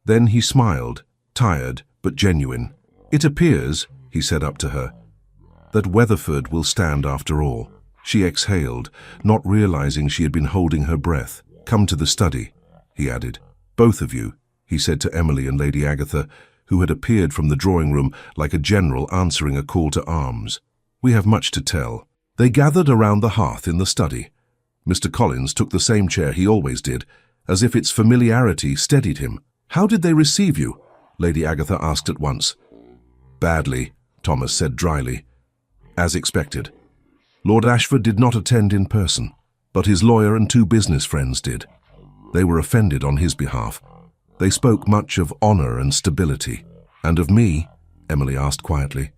A: Then he smiled, tired but genuine. "It appears," he said up to her, "that Weatherford will stand after all." She exhaled, not realizing she had been holding her breath. "Come to the study," he added. "Both of you," he said to Emily and Lady Agatha, who had appeared from the drawing room like a general answering a call to arms. "We have much to tell." They gathered around the hearth in the study. Mr. Collins took the same chair he always did, as if its familiarity steadied him. "How did they receive you?" Lady Agatha asked at once. "Badly," Thomas said dryly. "As expected. Lord Ashford did not attend in person, but his lawyer and 2 business friends did. They were offended on his behalf. They spoke much of honor and stability. And of me?" Emily asked quietly.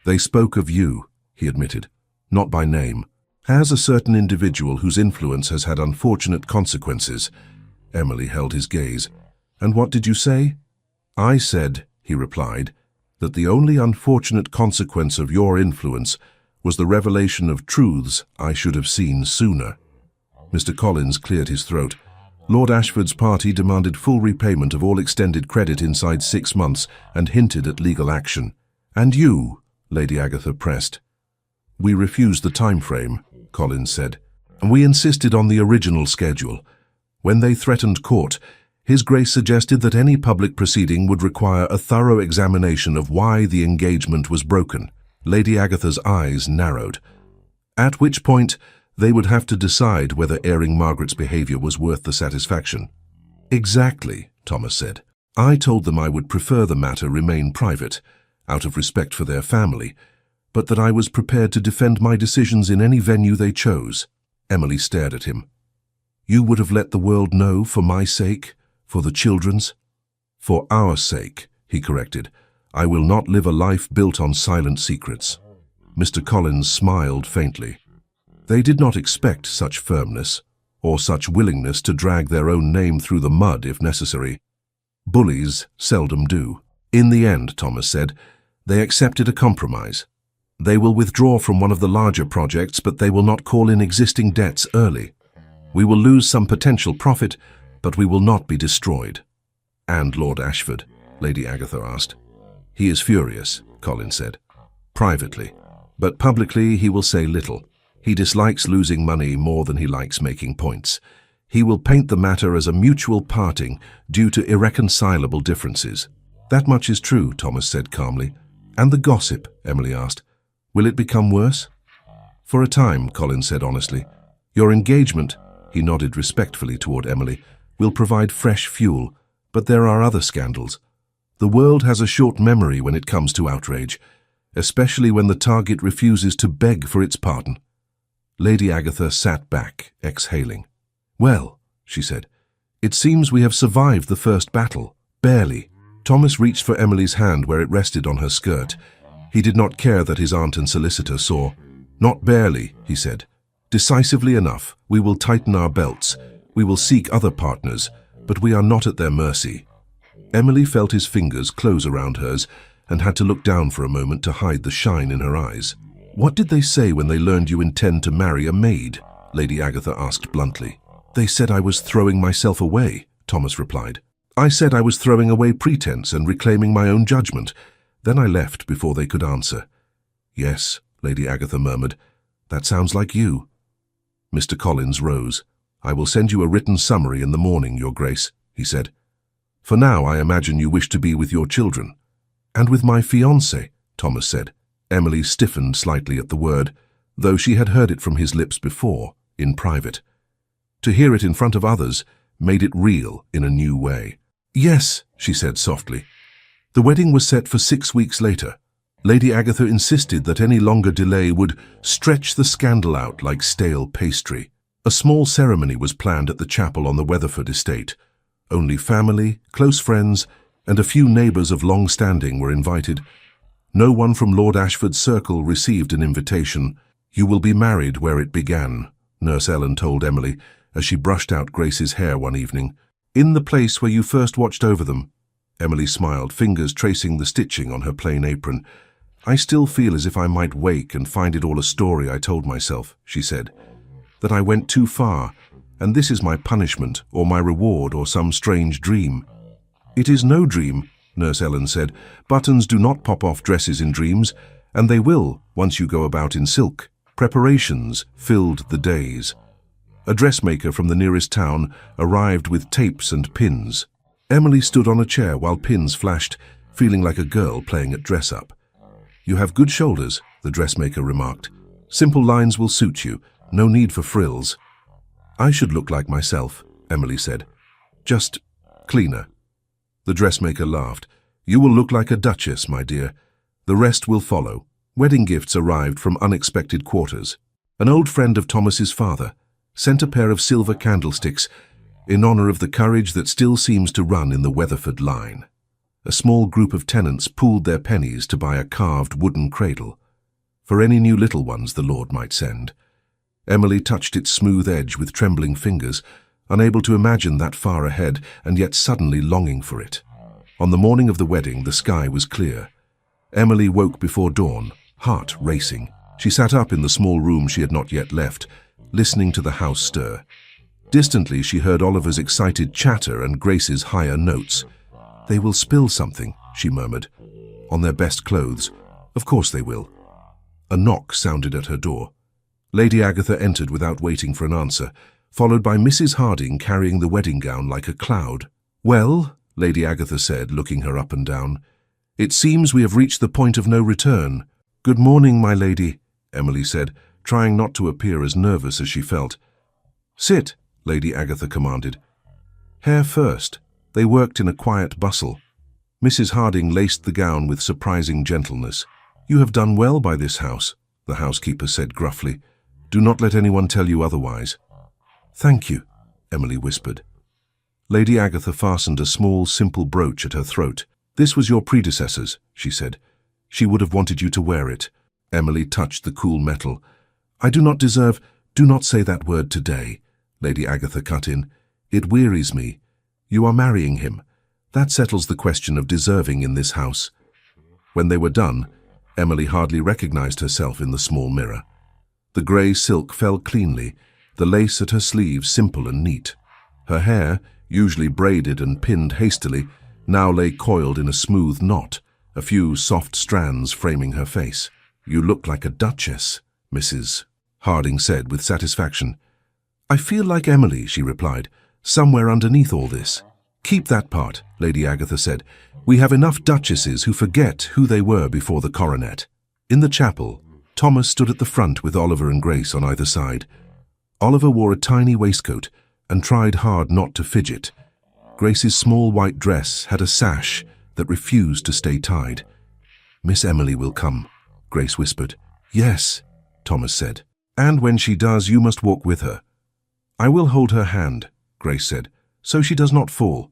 A: "They spoke of you," he admitted, "not by name. As a certain individual whose influence has had unfortunate consequences." Emily held his gaze. "And what did you say?" "I said," he replied, "that the only unfortunate consequence of your influence was the revelation of truths I should have seen sooner." Mr. Collins cleared his throat. "Lord Ashford's party demanded full repayment of all extended credit inside 6 months and hinted at legal action." "And you?" Lady Agatha pressed. "We refused the time frame," Collins said, "and we insisted on the original schedule. When they threatened court, His Grace suggested that any public proceeding would require a thorough examination of why the engagement was broken." Lady Agatha's eyes narrowed. "At which point, they would have to decide whether airing Margaret's behavior was worth the satisfaction." "Exactly," Thomas said. "I told them I would prefer the matter remain private, out of respect for their family, but that I was prepared to defend my decisions in any venue they chose." Emily stared at him. "You would have let the world know for my sake, for the children's?" "For our sake," he corrected. "I will not live a life built on silent secrets." Mr. Collins smiled faintly. They did not expect such firmness, or such willingness to drag their own name through the mud if necessary. Bullies seldom do. "In the end," Thomas said, "they accepted a compromise. They will withdraw from one of the larger projects, but they will not call in existing debts early. We will lose some potential profit, but we will not be destroyed." "And Lord Ashford?" Lady Agatha asked. "He is furious," Collins said. "Privately. But publicly he will say little. He dislikes losing money more than he likes making points. He will paint the matter as a mutual parting due to irreconcilable differences." "That much is true," Thomas said calmly. "And the gossip?" Emily asked. "Will it become worse?" "For a time," Collins said honestly. "Your engagement," he nodded respectfully toward Emily, "will provide fresh fuel, but there are other scandals. The world has a short memory when it comes to outrage, especially when the target refuses to beg for its pardon." Lady Agatha sat back, exhaling. "Well," she said, "it seems we have survived the first battle. Barely." Thomas reached for Emily's hand where it rested on her skirt. He did not care that his aunt and solicitor saw. "Not barely," he said. "Decisively enough. We will tighten our belts. We will seek other partners, but we are not at their mercy." Emily felt his fingers close around hers and had to look down for a moment to hide the shine in her eyes. "What did they say when they learned you intend to marry a maid?" Lady Agatha asked bluntly. "They said I was throwing myself away," Thomas replied. "I said I was throwing away pretense and reclaiming my own judgment. Then I left before they could answer." "Yes," Lady Agatha murmured. "That sounds like you." Mr. Collins rose. "I will send you a written summary in the morning, Your Grace," he said. "For now, I imagine you wish to be with your children." "And with my fiancée," Thomas said. Emily stiffened slightly at the word, though she had heard it from his lips before, in private. To hear it in front of others made it real in a new way. "Yes," she said softly. The wedding was set for 6 weeks later. Lady Agatha insisted that any longer delay would stretch the scandal out like stale pastry. A small ceremony was planned at the chapel on the Weatherford estate. Only family, close friends, and a few neighbours of long standing were invited. No one from Lord Ashford's circle received an invitation. "You will be married where it began," Nurse Ellen told Emily as she brushed out Grace's hair one evening. In the place where you first watched over them. Emily smiled, fingers tracing the stitching on her plain apron. I still feel as if I might wake and find it all a story I told myself, she said. That I went too far, and this is my punishment, or my reward, or some strange dream. It is no dream, Nurse Ellen said. Buttons do not pop off dresses in dreams, and they will once you go about in silk. Preparations filled the days. A dressmaker from the nearest town arrived with tapes and pins. Emily stood on a chair while pins flashed, feeling like a girl playing at dress-up. You have good shoulders, the dressmaker remarked. Simple lines will suit you, no need for frills. I should look like myself, Emily said. Just cleaner. The dressmaker laughed. You will look like a duchess, my dear. The rest will follow. Wedding gifts arrived from unexpected quarters. An old friend of Thomas's father sent a pair of silver candlesticks in honor of the courage that still seems to run in the Weatherford line. A small group of tenants pooled their pennies to buy a carved wooden cradle, for any new little ones the Lord might send. Emily touched its smooth edge with trembling fingers, unable to imagine that far ahead, and yet suddenly longing for it. On the morning of the wedding, the sky was clear. Emily woke before dawn, heart racing. She sat up in the small room she had not yet left, listening to the house stir. Distantly, she heard Oliver's excited chatter and Grace's higher notes. They will spill something, she murmured. On their best clothes. Of course they will. A knock sounded at her door. Lady Agatha entered without waiting for an answer, followed by Mrs. Harding carrying the wedding gown like a cloud. Well, Lady Agatha said, looking her up and down, it seems we have reached the point of no return. Good morning, my lady, Emily said, trying not to appear as nervous as she felt. Sit, Lady Agatha commanded. Hair first. They worked in a quiet bustle. Mrs. Harding laced the gown with surprising gentleness. You have done well by this house, the housekeeper said gruffly. Do not let anyone tell you otherwise. Thank you, Emily whispered. Lady Agatha fastened a small, simple brooch at her throat. This was your predecessor's, she said. She would have wanted you to wear it. Emily touched the cool metal. I do not deserve— Do not say that word today, Lady Agatha cut in. It wearies me. You are marrying him. That settles the question of deserving in this house. When they were done, Emily hardly recognized herself in the small mirror. The grey silk fell cleanly, the lace at her sleeves simple and neat. Her hair, usually braided and pinned hastily, now lay coiled in a smooth knot, a few soft strands framing her face. You look like a duchess, Mrs. Harding said with satisfaction. I feel like Emily, she replied, somewhere underneath all this. Keep that part, Lady Agatha said. We have enough duchesses who forget who they were before the coronet. In the chapel, Thomas stood at the front with Oliver and Grace on either side. Oliver wore a tiny waistcoat and tried hard not to fidget. Grace's small white dress had a sash that refused to stay tied. Miss Emily will come, Grace whispered. Yes, Thomas said. And when she does, you must walk with her. I will hold her hand, Grace said, so she does not fall.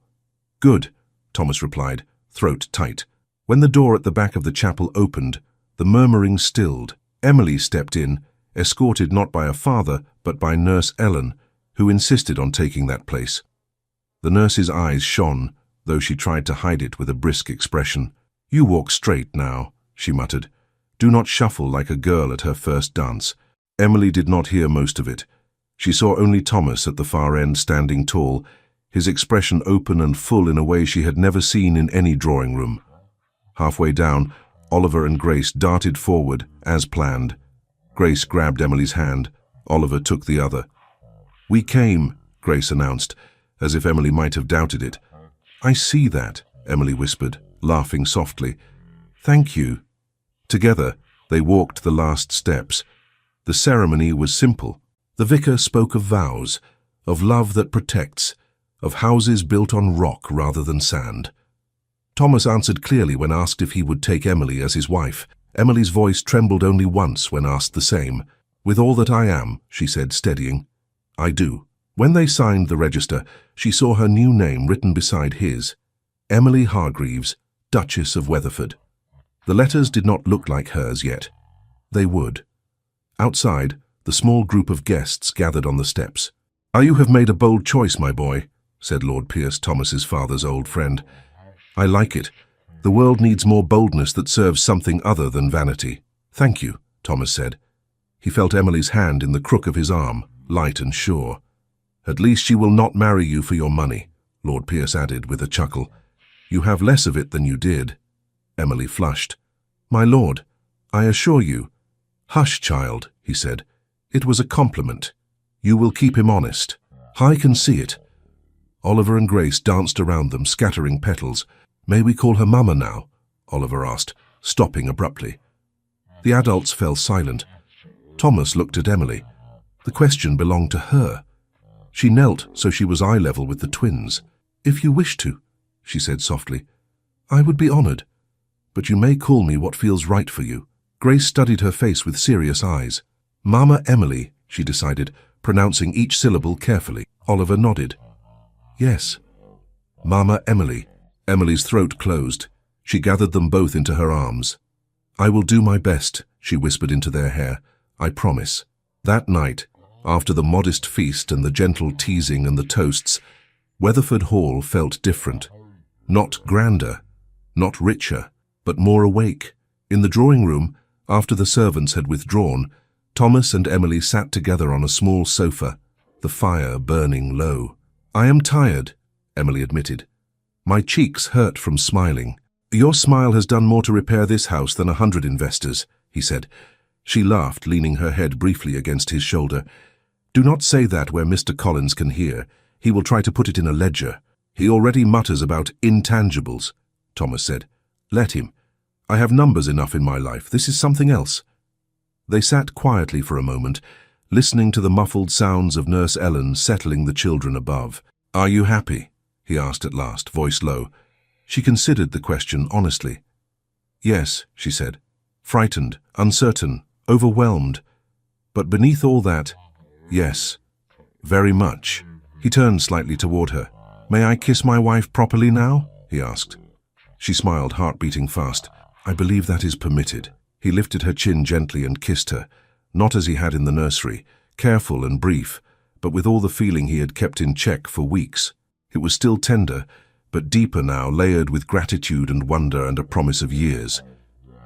A: Good, Thomas replied, throat tight. When the door at the back of the chapel opened, the murmuring stilled. Emily stepped in, escorted not by a father, but by Nurse Ellen, who insisted on taking that place. The nurse's eyes shone, though she tried to hide it with a brisk expression. You walk straight now, she muttered. Do not shuffle like a girl at her first dance. Emily did not hear most of it. She saw only Thomas at the far end standing tall, his expression open and full in a way she had never seen in any drawing room. Halfway down, Oliver and Grace darted forward, as planned. Grace grabbed Emily's hand. Oliver took the other. We came, Grace announced, as if Emily might have doubted it. I see that, Emily whispered, laughing softly. Thank you. Together, they walked the last steps. The ceremony was simple. The vicar spoke of vows, of love that protects, of houses built on rock rather than sand. Thomas answered clearly when asked if he would take Emily as his wife. Emily's voice trembled only once when asked the same. With all that I am, she said, steadying. I do. When they signed the register, she saw her new name written beside his. Emily Hargreaves, Duchess of Weatherford. The letters did not look like hers yet. They would. Outside, the small group of guests gathered on the steps. You have made a bold choice, my boy, said Lord Pierce, Thomas's father's old friend. "I like it. The world needs more boldness that serves something other than vanity." "Thank you," Thomas said. He felt Emily's hand in the crook of his arm, light and sure. "At least she will not marry you for your money," Lord Pierce added with a chuckle. "You have less of it than you did." Emily flushed. "My lord, I assure you—" "Hush, child," he said. "It was a compliment. You will keep him honest. I can see it." Oliver and Grace danced around them, scattering petals. "May we call her Mama now?" Oliver asked, stopping abruptly. The adults fell silent. Thomas looked at Emily. The question belonged to her. She knelt so she was eye level with the twins. "If you wish to," she said softly, "I would be honored. But you may call me what feels right for you." Grace studied her face with serious eyes. "Mama Emily," she decided, pronouncing each syllable carefully. Oliver nodded. "Yes." "Mama Emily." Emily's throat closed. She gathered them both into her arms. "I will do my best," she whispered into their hair. "I promise." That night, after the modest feast and the gentle teasing and the toasts, Weatherford Hall felt different. Not grander, not richer, but more awake. In the drawing room, after the servants had withdrawn, Thomas and Emily sat together on a small sofa, the fire burning low. "I am tired," Emily admitted. "My cheeks hurt from smiling." "Your smile has done more to repair this house than 100 investors," he said. She laughed, leaning her head briefly against his shoulder. "Do not say that where Mr. Collins can hear. He will try to put it in a ledger. He already mutters about intangibles," Thomas said. "Let him. I have numbers enough in my life. This is something else." They sat quietly for a moment, listening to the muffled sounds of Nurse Ellen settling the children above. "Are you happy?" he asked at last, voice low. She considered the question honestly. "Yes," she said. "Frightened, uncertain, overwhelmed. But beneath all that, yes, very much." He turned slightly toward her. "May I kiss my wife properly now?" he asked. She smiled, heart beating fast. "I believe that is permitted." He lifted her chin gently and kissed her, not as he had in the nursery, careful and brief, but with all the feeling he had kept in check for weeks. It was still tender, but deeper now, layered with gratitude and wonder and a promise of years.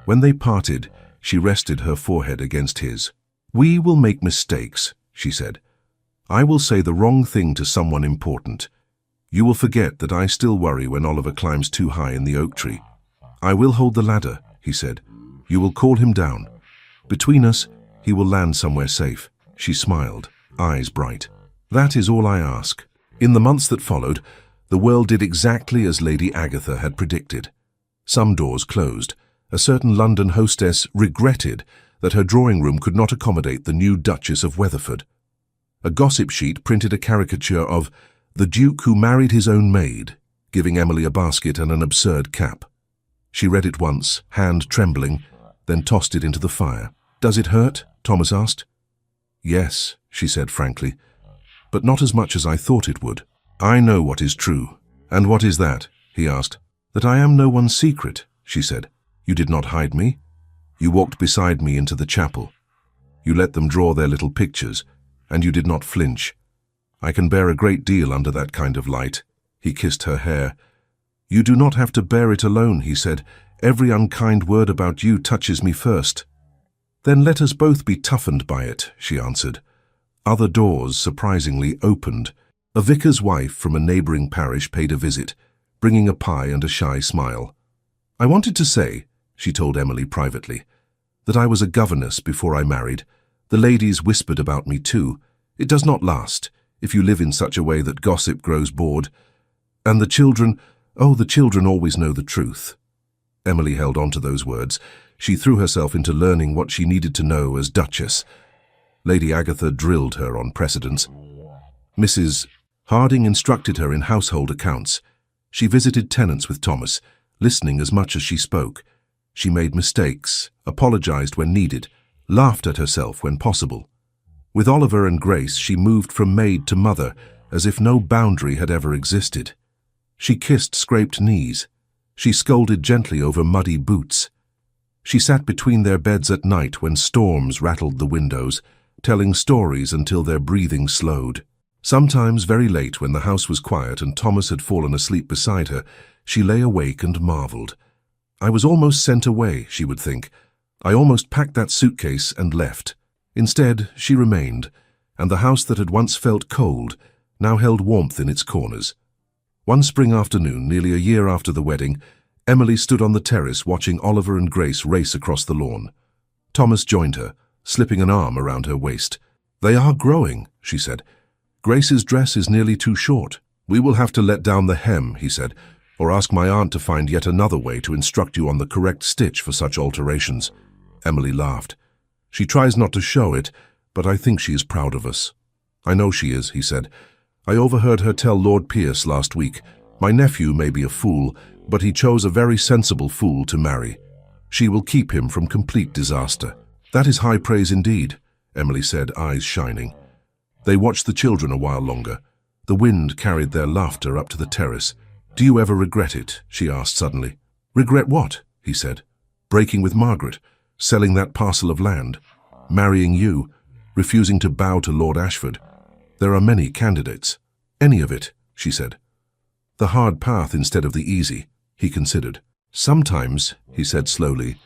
A: When they parted, she rested her forehead against his. "We will make mistakes," she said. "I will say the wrong thing to someone important. You will forget that I still worry when Oliver climbs too high in the oak tree. I will hold the ladder," he said. "You will call him down. Between us, he will land somewhere safe." She smiled, eyes bright. "That is all I ask." In the months that followed, the world did exactly as Lady Agatha had predicted. Some doors closed. A certain London hostess regretted that her drawing room could not accommodate the new Duchess of Weatherford. A gossip sheet printed a caricature of the Duke who married his own maid, giving Emily a basket and an absurd cap. She read it once, hand trembling, then tossed it into the fire. "Does it hurt?" Thomas asked. "Yes," she said frankly, "but not as much as I thought it would. I know what is true." "And what is that?" he asked. "That I am no one's secret," she said. "You did not hide me. You walked beside me into the chapel. You let them draw their little pictures, and you did not flinch. I can bear a great deal under that kind of light." He kissed her hair. "You do not have to bear it alone," he said. "Every unkind word about you touches me first." "Then let us both be toughened by it," she answered. Other doors, surprisingly, opened. A vicar's wife from a neighboring parish paid a visit, bringing a pie and a shy smile. "I wanted to say," she told Emily privately, "that I was a governess before I married. The ladies whispered about me too. It does not last, if you live in such a way that gossip grows bored. And the children, oh, the children always know the truth." Emily held on to those words. She threw herself into learning what she needed to know as Duchess. Lady Agatha drilled her on precedence. Mrs. Harding instructed her in household accounts. She visited tenants with Thomas, listening as much as she spoke. She made mistakes, apologized when needed, laughed at herself when possible. With Oliver and Grace, she moved from maid to mother, as if no boundary had ever existed. She kissed scraped knees. She scolded gently over muddy boots. She sat between their beds at night when storms rattled the windows, telling stories until their breathing slowed. Sometimes, very late, when the house was quiet and Thomas had fallen asleep beside her, she lay awake and marveled. I was almost sent away, she would think. I almost packed that suitcase and left. Instead, she remained, and the house that had once felt cold now held warmth in its corners. One spring afternoon, nearly a year after the wedding, Emily stood on the terrace watching Oliver and Grace race across the lawn. Thomas joined her, slipping an arm around her waist. "They are growing," she said. "Grace's dress is nearly too short. We will have to let down the hem," he said, "or ask my aunt to find yet another way to instruct you on the correct stitch for such alterations." Emily laughed. "She tries not to show it, but I think she is proud of us." "I know she is," he said. "I overheard her tell Lord Pierce last week, 'My nephew may be a fool, but he chose a very sensible fool to marry. She will keep him from complete disaster.'" "That is high praise indeed," Emily said, eyes shining. They watched the children a while longer. The wind carried their laughter up to the terrace. "Do you ever regret it?" she asked suddenly. "Regret what?" he said. "Breaking with Margaret, selling that parcel of land, marrying you, refusing to bow to Lord Ashford. There are many candidates." "Any of it," she said. "The hard path instead of the easy," he considered. "Sometimes," he said slowly,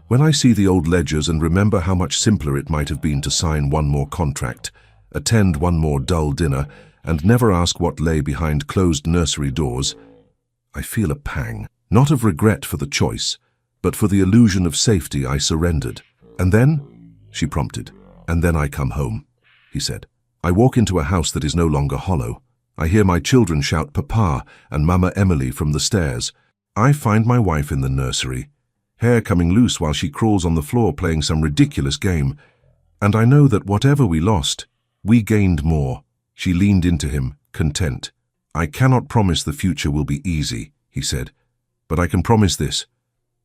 A: "when I see the old ledgers and remember how much simpler it might have been to sign one more contract, attend one more dull dinner, and never ask what lay behind closed nursery doors, I feel a pang, not of regret for the choice, but for the illusion of safety I surrendered. And then," she prompted, "and then I come home," he said. "I walk into a house that is no longer hollow. I hear my children shout Papa and Mama Emily from the stairs. I find my wife in the nursery, hair coming loose while she crawls on the floor playing some ridiculous game. And I know that whatever we lost, we gained more." She leaned into him, content. "I cannot promise the future will be easy," he said, "but I can promise this.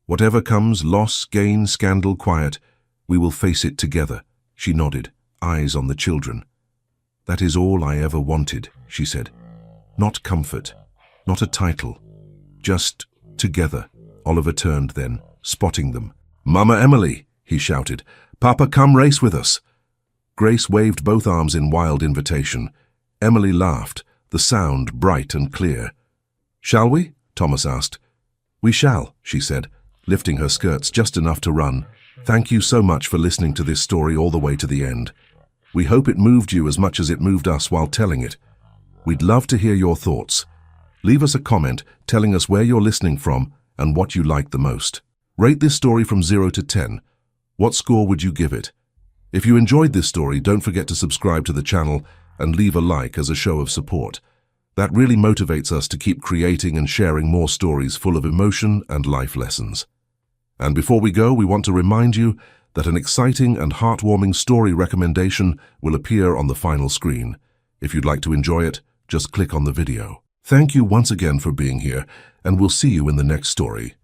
A: Whatever comes, loss, gain, scandal, quiet, we will face it together." She nodded, eyes on the children. "That is all I ever wanted," she said. "Not comfort, not a title, just together." Oliver turned then, spotting them. "Mama Emily," he shouted. "Papa, come race with us." Grace waved both arms in wild invitation. Emily laughed, the sound bright and clear. "Shall we?" Thomas asked. "We shall," she said, lifting her skirts just enough to run. "Thank you so much for listening to this story all the way to the end. We hope it moved you as much as it moved us while telling it. We'd love to hear your thoughts. Leave us a comment telling us where you're listening from and what you liked the most. Rate this story from 0 to 10. What score would you give it? If you enjoyed this story, don't forget to subscribe to the channel and leave a like as a show of support. That really motivates us to keep creating and sharing more stories full of emotion and life lessons. And before we go, we want to remind you that an exciting and heartwarming story recommendation will appear on the final screen. If you'd like to enjoy it, just click on the video. Thank you once again for being here, and we'll see you in the next story.